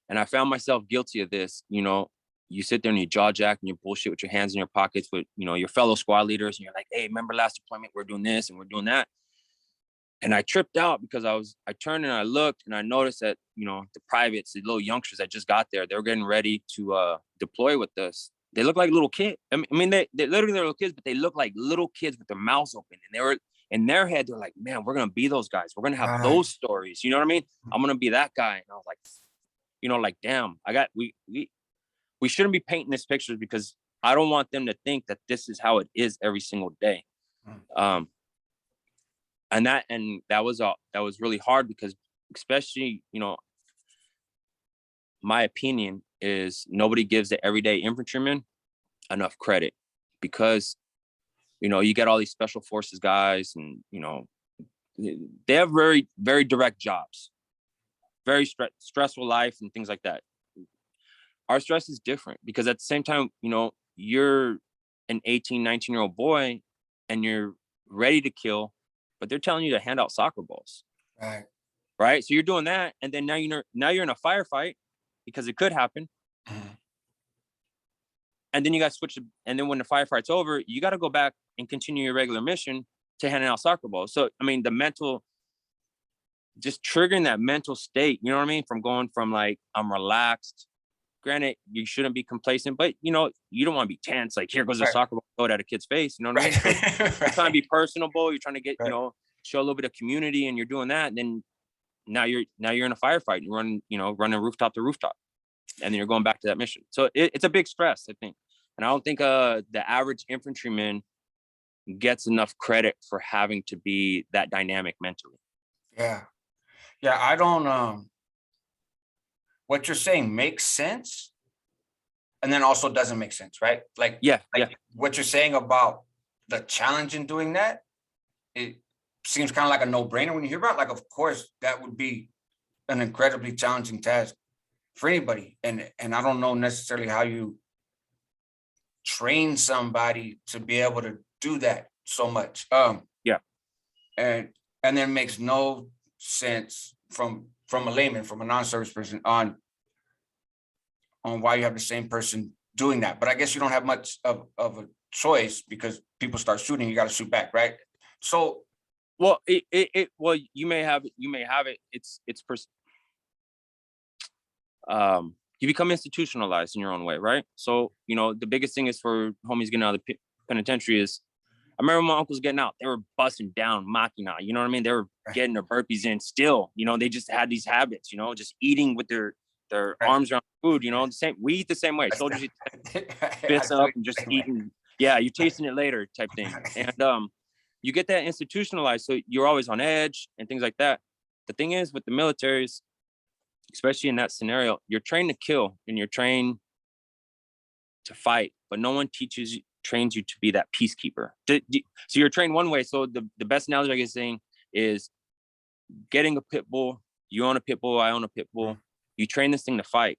And I found myself guilty of this. You know, you sit there and you jaw jack and you bullshit with your hands in your pockets with, you know, your fellow squad leaders. And you're like, hey, remember last deployment, we're doing this and we're doing that. And I tripped out because I turned and I looked and I noticed that, you know, the privates, the little youngsters that just got there, they were getting ready to deploy with us. They look like little kids. I mean, they literally they're little kids, but they look like little kids with their mouths open. And they were in their head, they're like, man, we're gonna be those guys. We're gonna have those stories. You know what I mean? I'm gonna be that guy. And I was like, you know, like, damn, we shouldn't be painting these pictures because I don't want them to think that this is how it is every single day. And that was really hard because, especially, you know, my opinion is nobody gives the everyday infantryman enough credit because, you know, you get all these special forces guys and, you know, they have very, very direct jobs, very stressful life and things like that. Our stress is different because at the same time, you know, you're an 18, 19-year-old boy and you're ready to kill, but they're telling you to hand out soccer balls. Right. So you're doing that. And then now you're in a firefight because it could happen. And then you got to switch. And then when the firefight's over, you got to go back and continue your regular mission to handing out soccer balls. So, I mean, just triggering that mental state, you know what I mean? From going from like, I'm relaxed. Granted, you shouldn't be complacent, but you know, you don't want to be tense. Like, here goes a soccer ball throw it at a kid's face. You know what I mean? You're trying to be personable. You're trying to get, you know, show a little bit of community, and you're doing that. And then now you're in a firefight. You're running rooftop to rooftop, and then you're going back to that mission. So it's a big stress, I think. And I don't think the average infantryman gets enough credit for having to be that dynamic mentally. Yeah. I don't. What you're saying makes sense, and then also doesn't make sense, right? Like, what you're saying about the challenge in doing that, it seems kind of like a no-brainer when you hear about it. Like, of course, that would be an incredibly challenging task for anybody. And I don't know necessarily how you train somebody to be able to do that so much. And then it makes no sense from a layman, from a non-service person on why you have the same person doing that. But I guess you don't have much of a choice because people start shooting, you got to shoot back, right? So, well, you may have it. You become institutionalized in your own way, right? So, you know, the biggest thing is for homies getting out of the penitentiary is, I remember my uncles getting out, they were busting down machina, you know what I mean? They were getting their burpees in still, you know, they just had these habits, you know, just eating with their arms around food, you know, we eat the same way. Soldiers eat fists up and just eating. Yeah, you're tasting it later type thing. And you get that institutionalized, so you're always on edge and things like that. The thing is with the militaries, especially in that scenario, you're trained to kill and you're trained to fight, but no one trains you to be that peacekeeper. So you're trained one way. So the best analogy I guess saying is getting a pit bull. You own a pit bull, I own a pit bull. You train this thing to fight.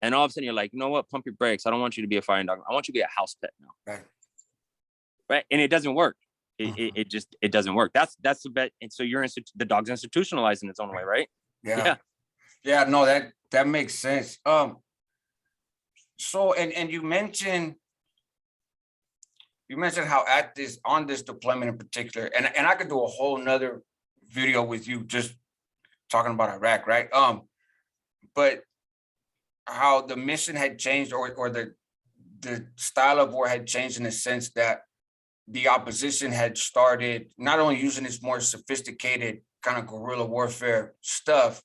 And all of a sudden you're like, you know what? Pump your brakes. I don't want you to be a fighting dog. I want you to be a house pet now. Right. And it doesn't work. It doesn't work. That's the bet. And so the dog's institutionalized in its own way, right? Yeah. No, that makes sense. So, and you mentioned how on this deployment in particular, and I could do a whole nother video with you just talking about Iraq, right? But how the mission had changed, or the style of war had changed in the sense that the opposition had started not only using this more sophisticated kind of guerrilla warfare stuff,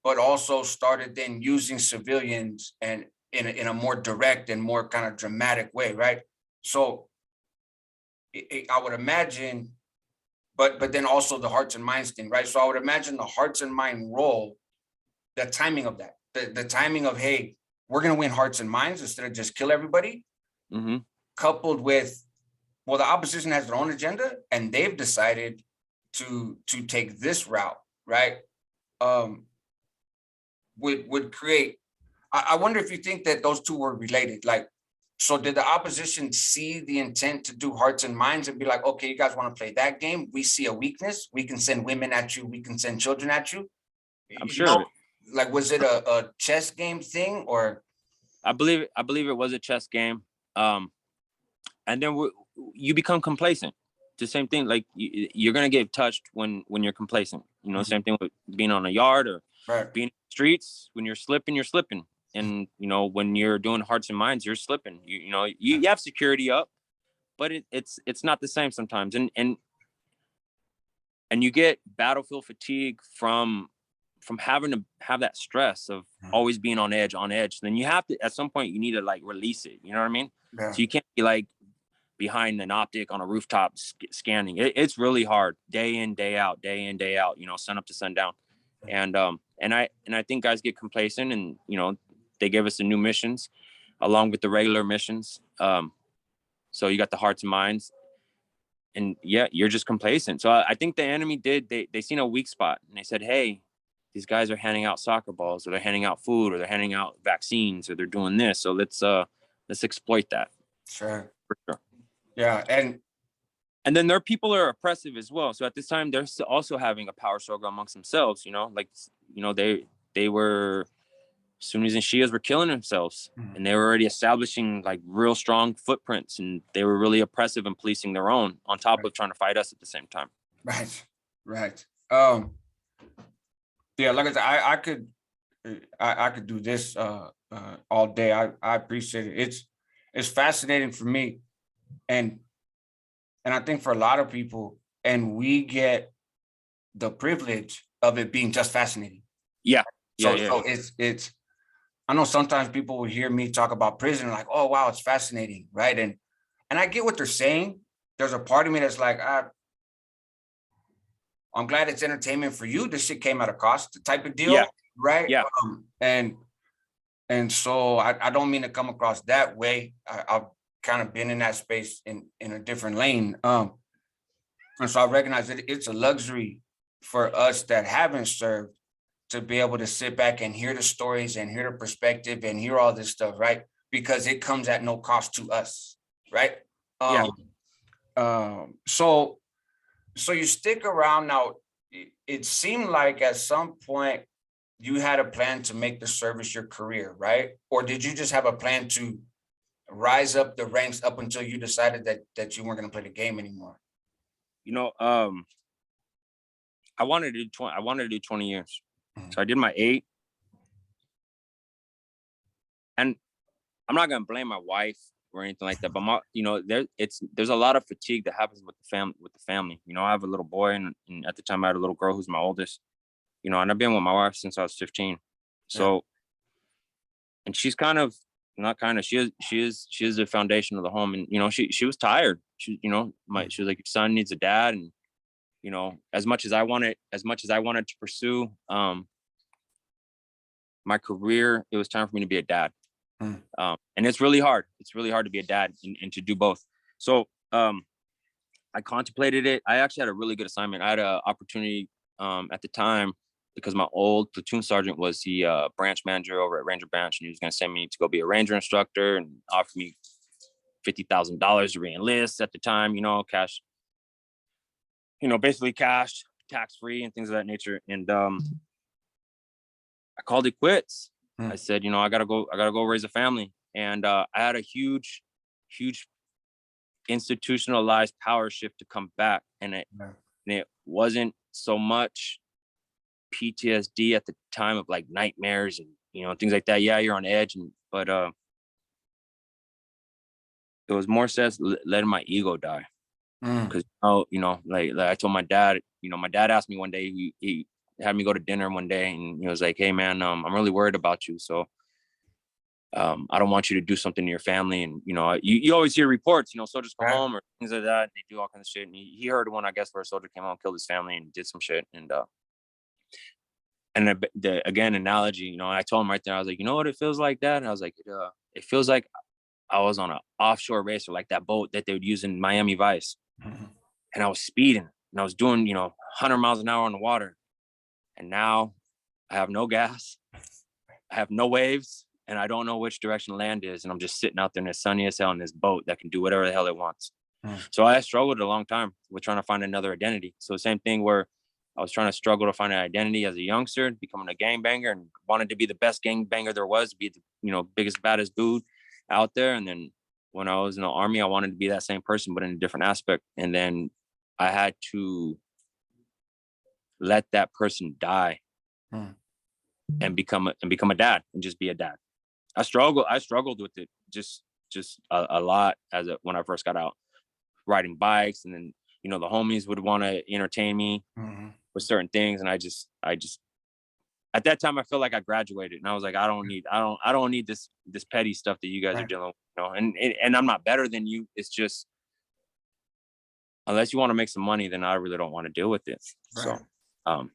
but also started then using civilians and in a more direct and more kind of dramatic way, right? So I would imagine, but then also the hearts and minds thing, right? So I would imagine the hearts and mind role, the timing of that, the timing of, hey, we're gonna win hearts and minds instead of just kill everybody, coupled with, well, the opposition has their own agenda and they've decided to take this route, right? Would create. I wonder if you think that those two were related. Like, so did the opposition see the intent to do hearts and minds and be like, okay, you guys want to play that game? We see a weakness. We can send women at you. We can send children at you. I'm You sure. know, like, was it a chess game thing or? I believe it was a chess game. And then you become complacent. The same thing, like you're gonna get touched when you're complacent. You know, same thing with being on a yard or being in the streets. When you're slipping, and you know, when you're doing hearts and minds, you're slipping. You have security up, but it's not the same sometimes. And you get battlefield fatigue from having to have that stress of always being on edge. Then you have to, at some point, you need to like release it. You know what I mean? Yeah. So you can't be like behind an optic on a rooftop scanning. It's really hard, day in, day out, you know, sun up to sundown. And I think guys get complacent, and you know, they give us the new missions along with the regular missions. So you got the hearts and minds, and yeah, you're just complacent. So I think the enemy they seen a weak spot, and they said, hey, these guys are handing out soccer balls, or they're handing out food, or they're handing out vaccines, or they're doing this. So let's exploit that. Sure. For sure. Yeah. And then their people are oppressive as well. So at this time, they're also having a power struggle amongst themselves. You know, like, you know, they were, Sunnis and Shias were killing themselves, and they were already establishing like real strong footprints, and they were really oppressive and policing their own, on top of trying to fight us at the same time. Right. Yeah, like I said, I could do this all day. I appreciate it. It's fascinating for me, and I think for a lot of people, and we get the privilege of it being just fascinating. Yeah. So it's I know sometimes people will hear me talk about prison like, oh wow, it's fascinating, right? And I get what they're saying. There's a part of me that's like, I'm glad it's entertainment for you. This shit came at a cost, type of deal, right? Yeah. And so I don't mean to come across that way. I've kind of been in that space in a different lane. And so I recognize that it's a luxury for us that haven't served to be able to sit back and hear the stories and hear the perspective and hear all this stuff, right? Because it comes at no cost to us, right? So you stick around now. It seemed like at some point you had a plan to make the service your career, right? Or did you just have a plan to rise up the ranks up until you decided that you weren't going to play the game anymore? You know, I wanted to do 20 years. So I did my 8. And I'm not going to blame my wife or anything like that, but you know, there's a lot of fatigue that happens with the family. You know, I have a little boy, and at the time I had a little girl who's my oldest, you know, and I've been with my wife since I was 15. So, and she's kind of, not kind of, she is the foundation of the home. And, you know, she was tired. She, you know, she was like, your son needs a dad. And, you know, as much as I wanted to pursue my career, it was time for me to be a dad. And it's really hard. It's really hard to be a dad and to do both. So I contemplated it. I actually had a really good assignment. I had an opportunity at the time, because my old platoon sergeant was the branch manager over at Ranger Branch, and he was going to send me to go be a ranger instructor and offer me $50,000 to re-enlist at the time, you know, cash, you know, basically cash, tax-free and things of that nature. And I called it quits. I said, you know, I gotta go raise a family. And I had a huge institutionalized power shift to come back. And it wasn't so much PTSD at the time of like nightmares and, you know, things like that. Yeah, you're on edge, but it was more sense letting my ego die. Because you know, like I told my dad, you know, my dad asked me one day, he had me go to dinner one day, and he was like, "Hey man, I'm really worried about you. So I don't want you to do something to your family." And you always hear reports, soldiers come Right. home or things like that. They do all kinds of shit. And he heard one, I guess, where a soldier came home, killed his family, and did some shit. And again, analogy, I told him right there, I was like, you know what it feels like, Dad? And I was like, it feels like I was on an offshore racer, like that boat that they would use in Miami Vice. Mhm. And I was speeding and I was doing, 100 miles an hour on the water. And now I have no gas, I have no waves, and I don't know which direction land is. And I'm just sitting out there in the sunny as hell in this boat that can do whatever the hell it wants. So I struggled a long time with trying to find another identity. So the same thing where I was trying to struggle to find an identity as a youngster, becoming a gangbanger, and wanted to be the best gangbanger there was, be the biggest, baddest dude out there. And then when I was in the Army, I wanted to be that same person, but in a different aspect. And then I had to let that person die and become a dad and just be a dad. I struggled with it just a lot when I first got out, riding bikes, and then the homies would want to entertain me with certain things, and I just at that time I felt like I graduated, and I was like, I don't need this petty stuff that you guys are dealing with, and I'm not better than you. It's just, unless you want to make some money, then I really don't want to deal with it. So I'm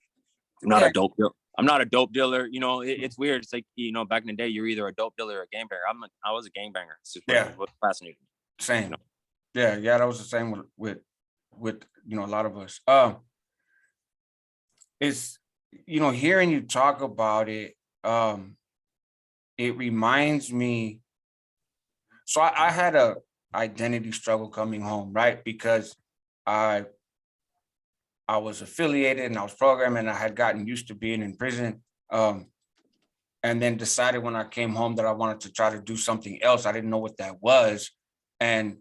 not a dope dealer. I'm not a dope dealer. It's weird. It's like, back in the day, you're either a dope dealer or a gangbanger. I was a gangbanger. It's just what fascinated me. Same. Yeah, that was the same with a lot of us. It's hearing you talk about it, it reminds me. So I had a identity struggle coming home, right? Because I was affiliated and I was programmed, and I had gotten used to being in prison. And then decided when I came home that I wanted to try to do something else. I didn't know what that was. And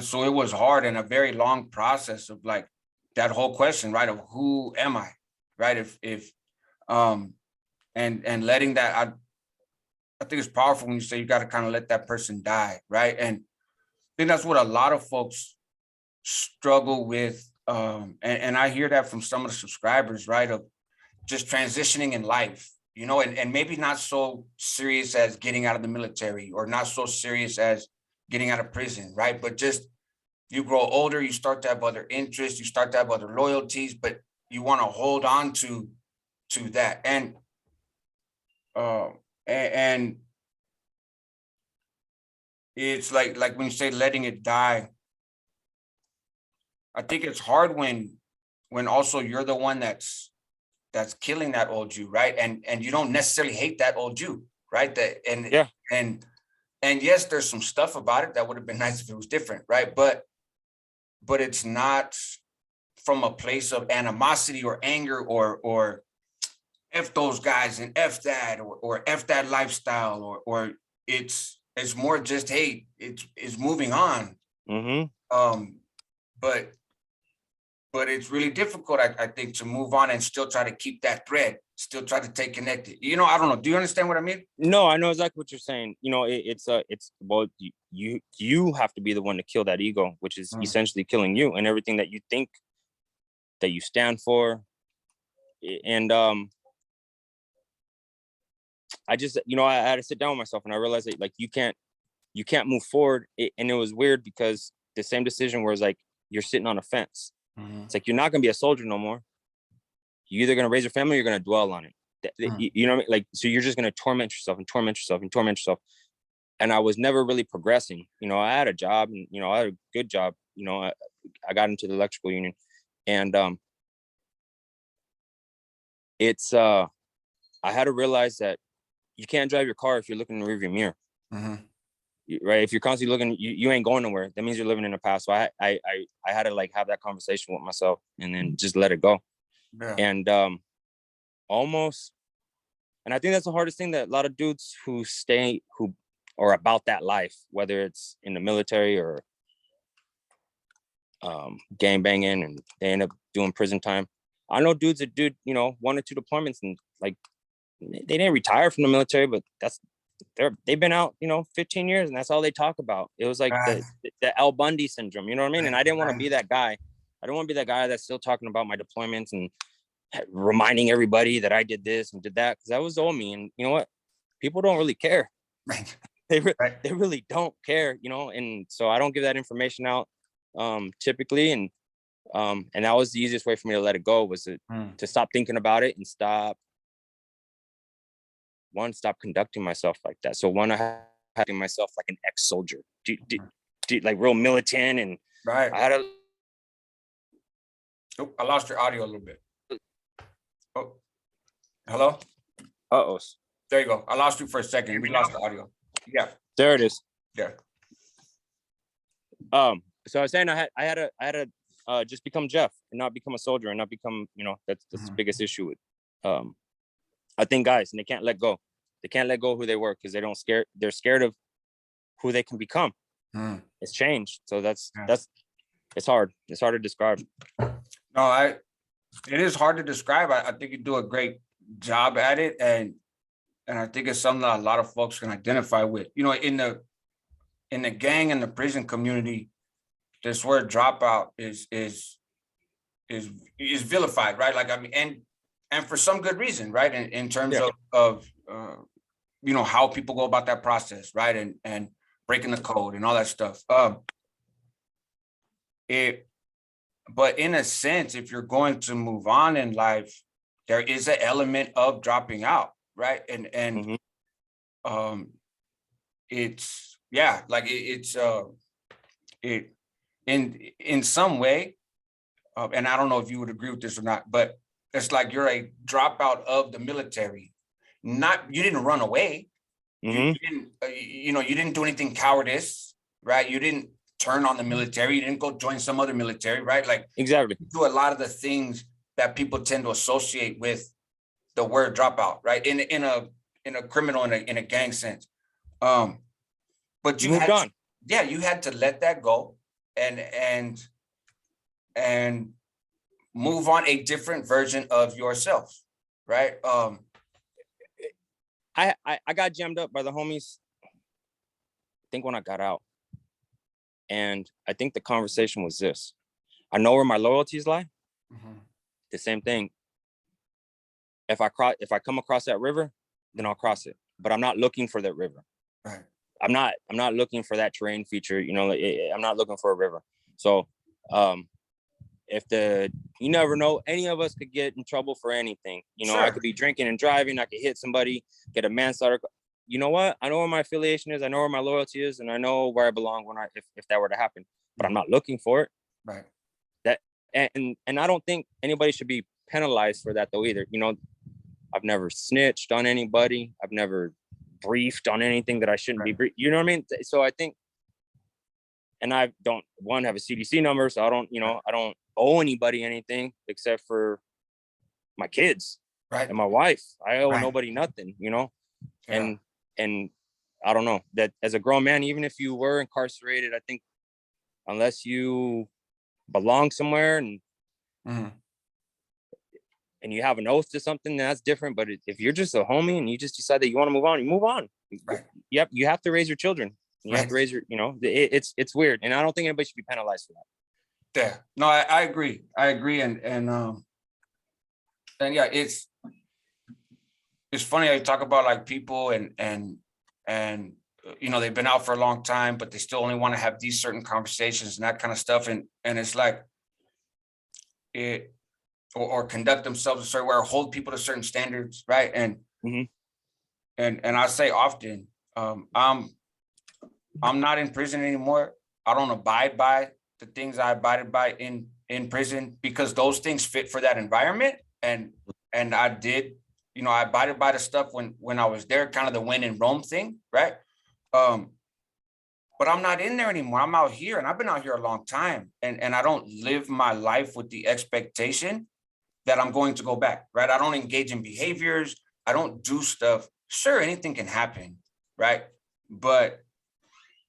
so it was hard and a very long process of like that whole question, right? Of who am I? Right. And letting that, I think it's powerful when you say you got to kind of let that person die. Right. And I think that's what a lot of folks struggle with. And I hear that from some of the subscribers, right? Of just transitioning in life, and maybe not so serious as getting out of the military, or not so serious as getting out of prison, right? But just, you grow older, you start to have other interests, you start to have other loyalties, but you want to hold on to that. And it's like when you say letting it die, I think it's hard when also you're the one that's killing that old you, right? And you don't necessarily hate that old you, right? And yes, there's some stuff about it that would have been nice if it was different, right? But it's not from a place of animosity or anger or F those guys and F that, or F that lifestyle, or it's more just, hey, it's moving on. But it's really difficult, I think, to move on and still try to keep that thread, still try to stay connected. I don't know. Do you understand what I mean? No, I know exactly what you're saying. It's well, you have to be the one to kill that ego, which is essentially killing you and everything that you think that you stand for. And I just, I had to sit down with myself, and I realized that, like, you can't move forward. And it was weird because the same decision was like, you're sitting on a fence. It's like, you're not going to be a soldier no more. You're either going to raise your family or you're going to dwell on it. You know what I mean? Like, so you're just going to torment yourself and torment yourself and torment yourself. And I was never really progressing. I had a job, and, I had a good job. I got into the electrical union, and it's, I had to realize that you can't drive your car if you're looking in the rearview mirror. Right? If you're constantly looking, you ain't going nowhere. That means you're living in the past. So I had to, like, have that conversation with myself and then just let it go. And almost, and I think that's the hardest thing, that a lot of dudes who are about that life, whether it's in the military or gang banging, and they end up doing prison time. I know dudes that did 1 or 2 deployments, and, like, they didn't retire from the military, but they've been out 15 years, and that's all they talk about. It was like the Al Bundy syndrome, you know what I mean? And I didn't want to be that guy. I don't want to be that guy that's still talking about my deployments and reminding everybody that I did this and did that, because that was old me. And you know what? People don't really care. Right. They Right. they really don't care, and so I don't give that information out typically. And that was the easiest way for me to let it go, was to stop thinking about it and stop conducting myself like that. So I had myself like an ex-soldier, like real militant, and Right. I had a Oh, I lost your audio a little bit. Oh, hello? uh-oh. There you go. I lost you for a second. We lost the audio. Yeah. There it is. Yeah. So I was saying I had to just become Jeff and not become a soldier, and not become, that's the biggest issue with I think guys, and they can't let go. They can't let go of who they were, because they're scared of who they can become. It's changed. So that's it's hard. It's hard to describe. No, it is hard to describe. I think you do a great job at it. And I think it's something that a lot of folks can identify with. In the gang and the prison community, this word dropout is vilified, right? Like, I mean, and for some good reason, right? In terms of how people go about that process, right? And breaking the code and all that stuff. But in a sense, if you're going to move on in life, there is an element of dropping out, right? And it's like it's in some way, and I don't know if you would agree with this or not, but it's like you're a dropout of the military. You didn't run away. You didn't, you didn't do anything cowardice, right? You didn't turn on the military. You didn't go join some other military, right? Like, exactly. You do a lot of the things that people tend to associate with the word dropout, right? In a criminal, in a gang sense. But you moved on. You had to let that go and move on a different version of yourself, right? I got jammed up by the homies, I think, when I got out. And I think the conversation was this: I know where my loyalties lie. The same thing. If I come across that river, then I'll cross it. But I'm not looking for that river. Right. I'm not looking for that terrain feature. I'm not looking for a river. So you never know, any of us could get in trouble for anything. Sure. I could be drinking and driving, I could hit somebody, get a manslaughter. You know what? I know where my affiliation is, I know where my loyalty is, and I know where I belong if that were to happen. But I'm not looking for it. Right. And I don't think anybody should be penalized for that though either. I've never snitched on anybody. I've never briefed on anything that I shouldn't be briefed. You know what I mean? So I think, and I don't have a CDC number, so I don't owe anybody anything except for my kids, right, and my wife. I owe nobody nothing, and I don't know, that as a grown man, even if you were incarcerated, I think unless you belong somewhere and you have an oath to something, that's different. But if you're just a homie and you just decide that you want to move on, you move on. Right. Yep. You have to raise your children. You have to raise your, it's weird. And I don't think anybody should be penalized for that. Yeah, no, I agree. And yeah, it's funny how you talk about like people and they've been out for a long time, but they still only want to have these certain conversations and that kind of stuff. And it's like or conduct themselves a certain way, or hold people to certain standards, right? And I say often, I'm not in prison anymore. I don't abide by the things I abided by in prison, because those things fit for that environment. And I did, I abided by the stuff when I was there, kind of the when in Rome thing, right? But I'm not in there anymore. I'm out here, and I've been out here a long time, and I don't live my life with the expectation that I'm going to go back, right? I don't engage in behaviors. I don't do stuff. Sure, anything can happen, right? But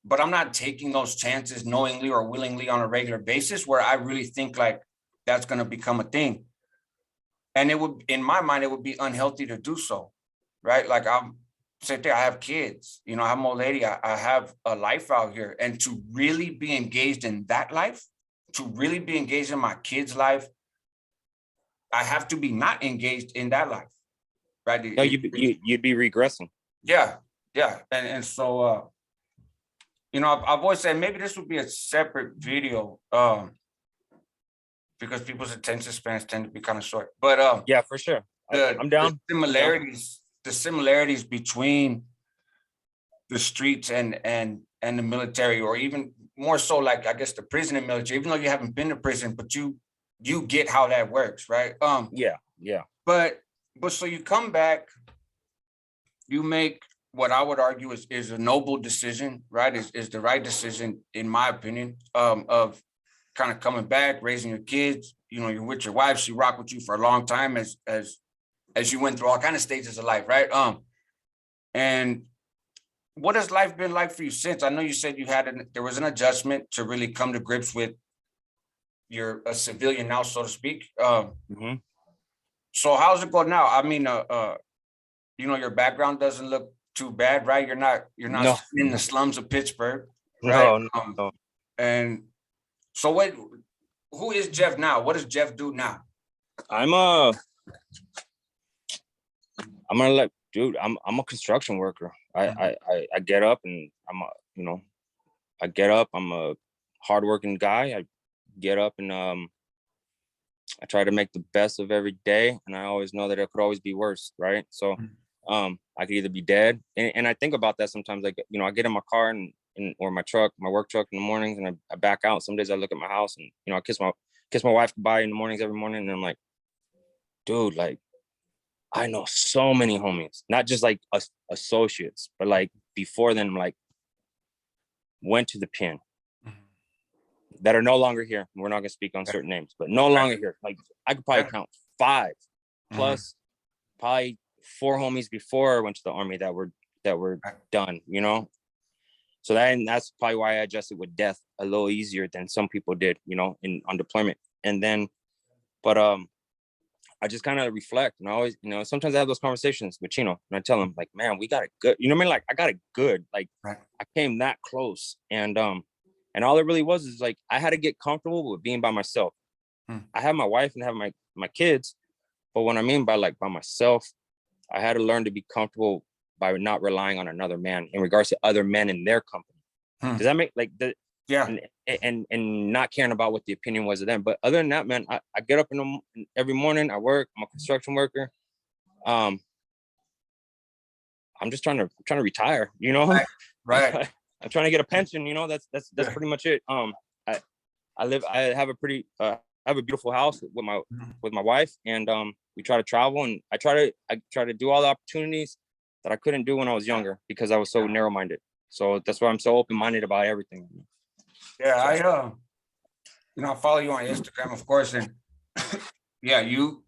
I'm not taking those chances knowingly or willingly on a regular basis where I really think like that's going to become a thing. And it would, in my mind, it would be unhealthy to do so, right? Like I'm same thing. I have kids, I have my old lady. I have a life out here, and to really be engaged in that life, to really be engaged in my kids' life, I have to be not engaged in that life, right? No, you'd be regressing. Yeah, yeah. And so you know, I've always said maybe this would be a separate video, because people's attention spans tend to be kind of short. But Yeah, for sure. I'm down. The similarities between the streets and the military, or even more so, like I guess the prison and military, even though you haven't been to prison, but you get how that works, right? Yeah. But so you come back, you make what I would argue is a noble decision, right? Is the right decision, in my opinion, of kind of coming back, raising your kids. You know, you're with your wife, she rocked with you for a long time as you went through all kind of stages of life, right? And what has life been like for you since? I know you said there was an adjustment to really come to grips with you're a civilian now, so to speak. Hmm. So how's it go now? I mean, you know, your background doesn't look too bad, right? You're not No, in the slums of Pittsburgh, right? no. And so who is Jeff now? What does Jeff do now? I'm gonna let, dude. I'm a construction worker. I get up and you know, I get up. I'm a hardworking guy. I get up and I try to make the best of every day, and I always know that it could always be worse, right? So I could either be dead, and I think about that sometimes. Like, you know, I get in my car or my truck, my work truck in the mornings, and I back out. Some days I look at my house and, you know, I kiss my wife goodbye in the mornings every morning, and I'm like, dude, like, I know so many homies, not just like associates, but like before then, like, went to the pen that are no longer here. We're not gonna speak on certain names, but no longer here. Like, I could probably count 5 plus probably 4 homies before I went to the army that were done, you know. So that's probably why I adjusted with death a little easier than some people did, you know, on deployment. And then, but I just kind of reflect, and I always, you know, sometimes I have those conversations with Chino, and I tell him, like, man, we got it good. You know what I mean? Like, I got it good. Like, I came that close, and all it really was is like I had to get comfortable with being by myself. I have my wife and have my kids, but what I mean by like by myself, I had to learn to be comfortable by not relying on another man in regards to other men in their company. Does that make like the Yeah. And not caring about what the opinion was of them. But other than that, man, I get up every morning, I work, I'm a construction worker. I'm just trying to retire, you know. Right. I'm trying to get a pension, you know. That's pretty much it. I have a beautiful house with my wife, and we try to travel, and I try to do all the opportunities that I couldn't do when I was younger because I was so narrow-minded. So that's why I'm so open-minded about everything. Yeah, I you know, I follow you on Instagram, of course, and yeah, you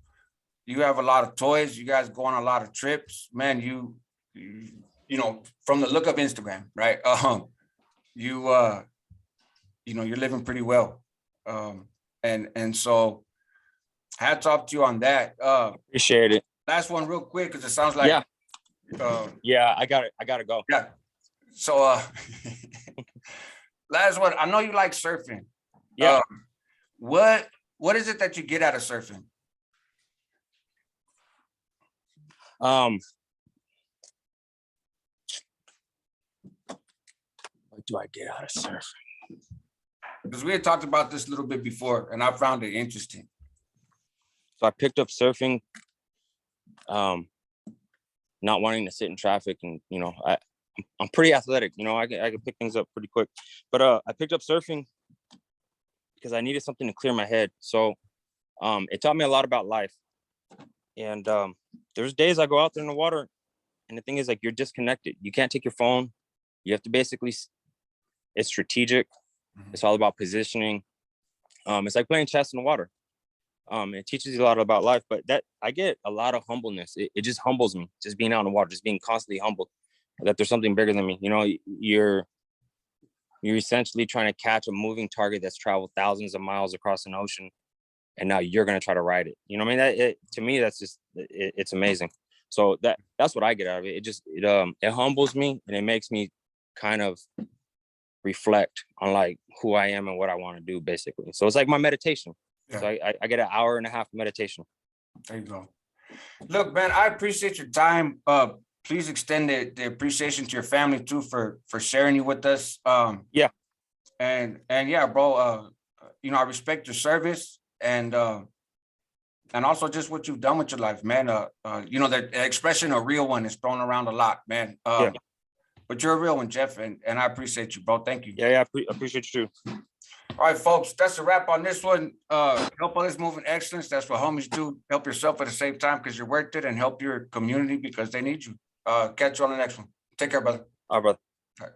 have a lot of toys. You guys go on a lot of trips, man. You know, from the look of Instagram, right? You you know, you're living pretty well, and so hats off to you on that. Appreciate it. Last one, real quick, because it sounds like yeah, I gotta go. Yeah. So last one, I know you like surfing. Yeah. What is it that you get out of surfing? What do I get out of surfing? Because we had talked about this a little bit before, and I found it interesting. So I picked up surfing, not wanting to sit in traffic, and, you know, I'm pretty athletic, you know, I can pick things up pretty quick. But I picked up surfing because I needed something to clear my head. So it taught me a lot about life. And there's days I go out there in the water, and the thing is, like, you're disconnected. You can't take your phone. You have to basically, it's strategic. It's all about positioning. It's like playing chess in the water. It teaches you a lot about life, but that I get a lot of humbleness. It just humbles me, just being out in the water, just being constantly humbled that there's something bigger than me. You know, you're essentially trying to catch a moving target that's traveled thousands of miles across an ocean, and now you're going to try to ride it. You know what I mean? To me, that's just, it's amazing. So that's what I get out of it. It humbles me, and it makes me kind of reflect on like who I am and what I want to do, basically. So it's like my meditation. Yeah. So I get an hour and a half meditation. There you go. Look, man, I appreciate your time. Please extend the appreciation to your family too for sharing you with us. Yeah. And yeah, bro. I respect your service and also just what you've done with your life, man. The expression "a real one" is thrown around a lot, man. Yeah. But you're a real one, Jeff, and I appreciate you, bro. Thank you. Yeah, appreciate you too. All right, folks, that's a wrap on this one. Help others move in excellence. That's what homies do. Help yourself at the same time because you're worth it, and help your community because they need you. Catch you on the next one. Take care, brother. All right, brother. All right.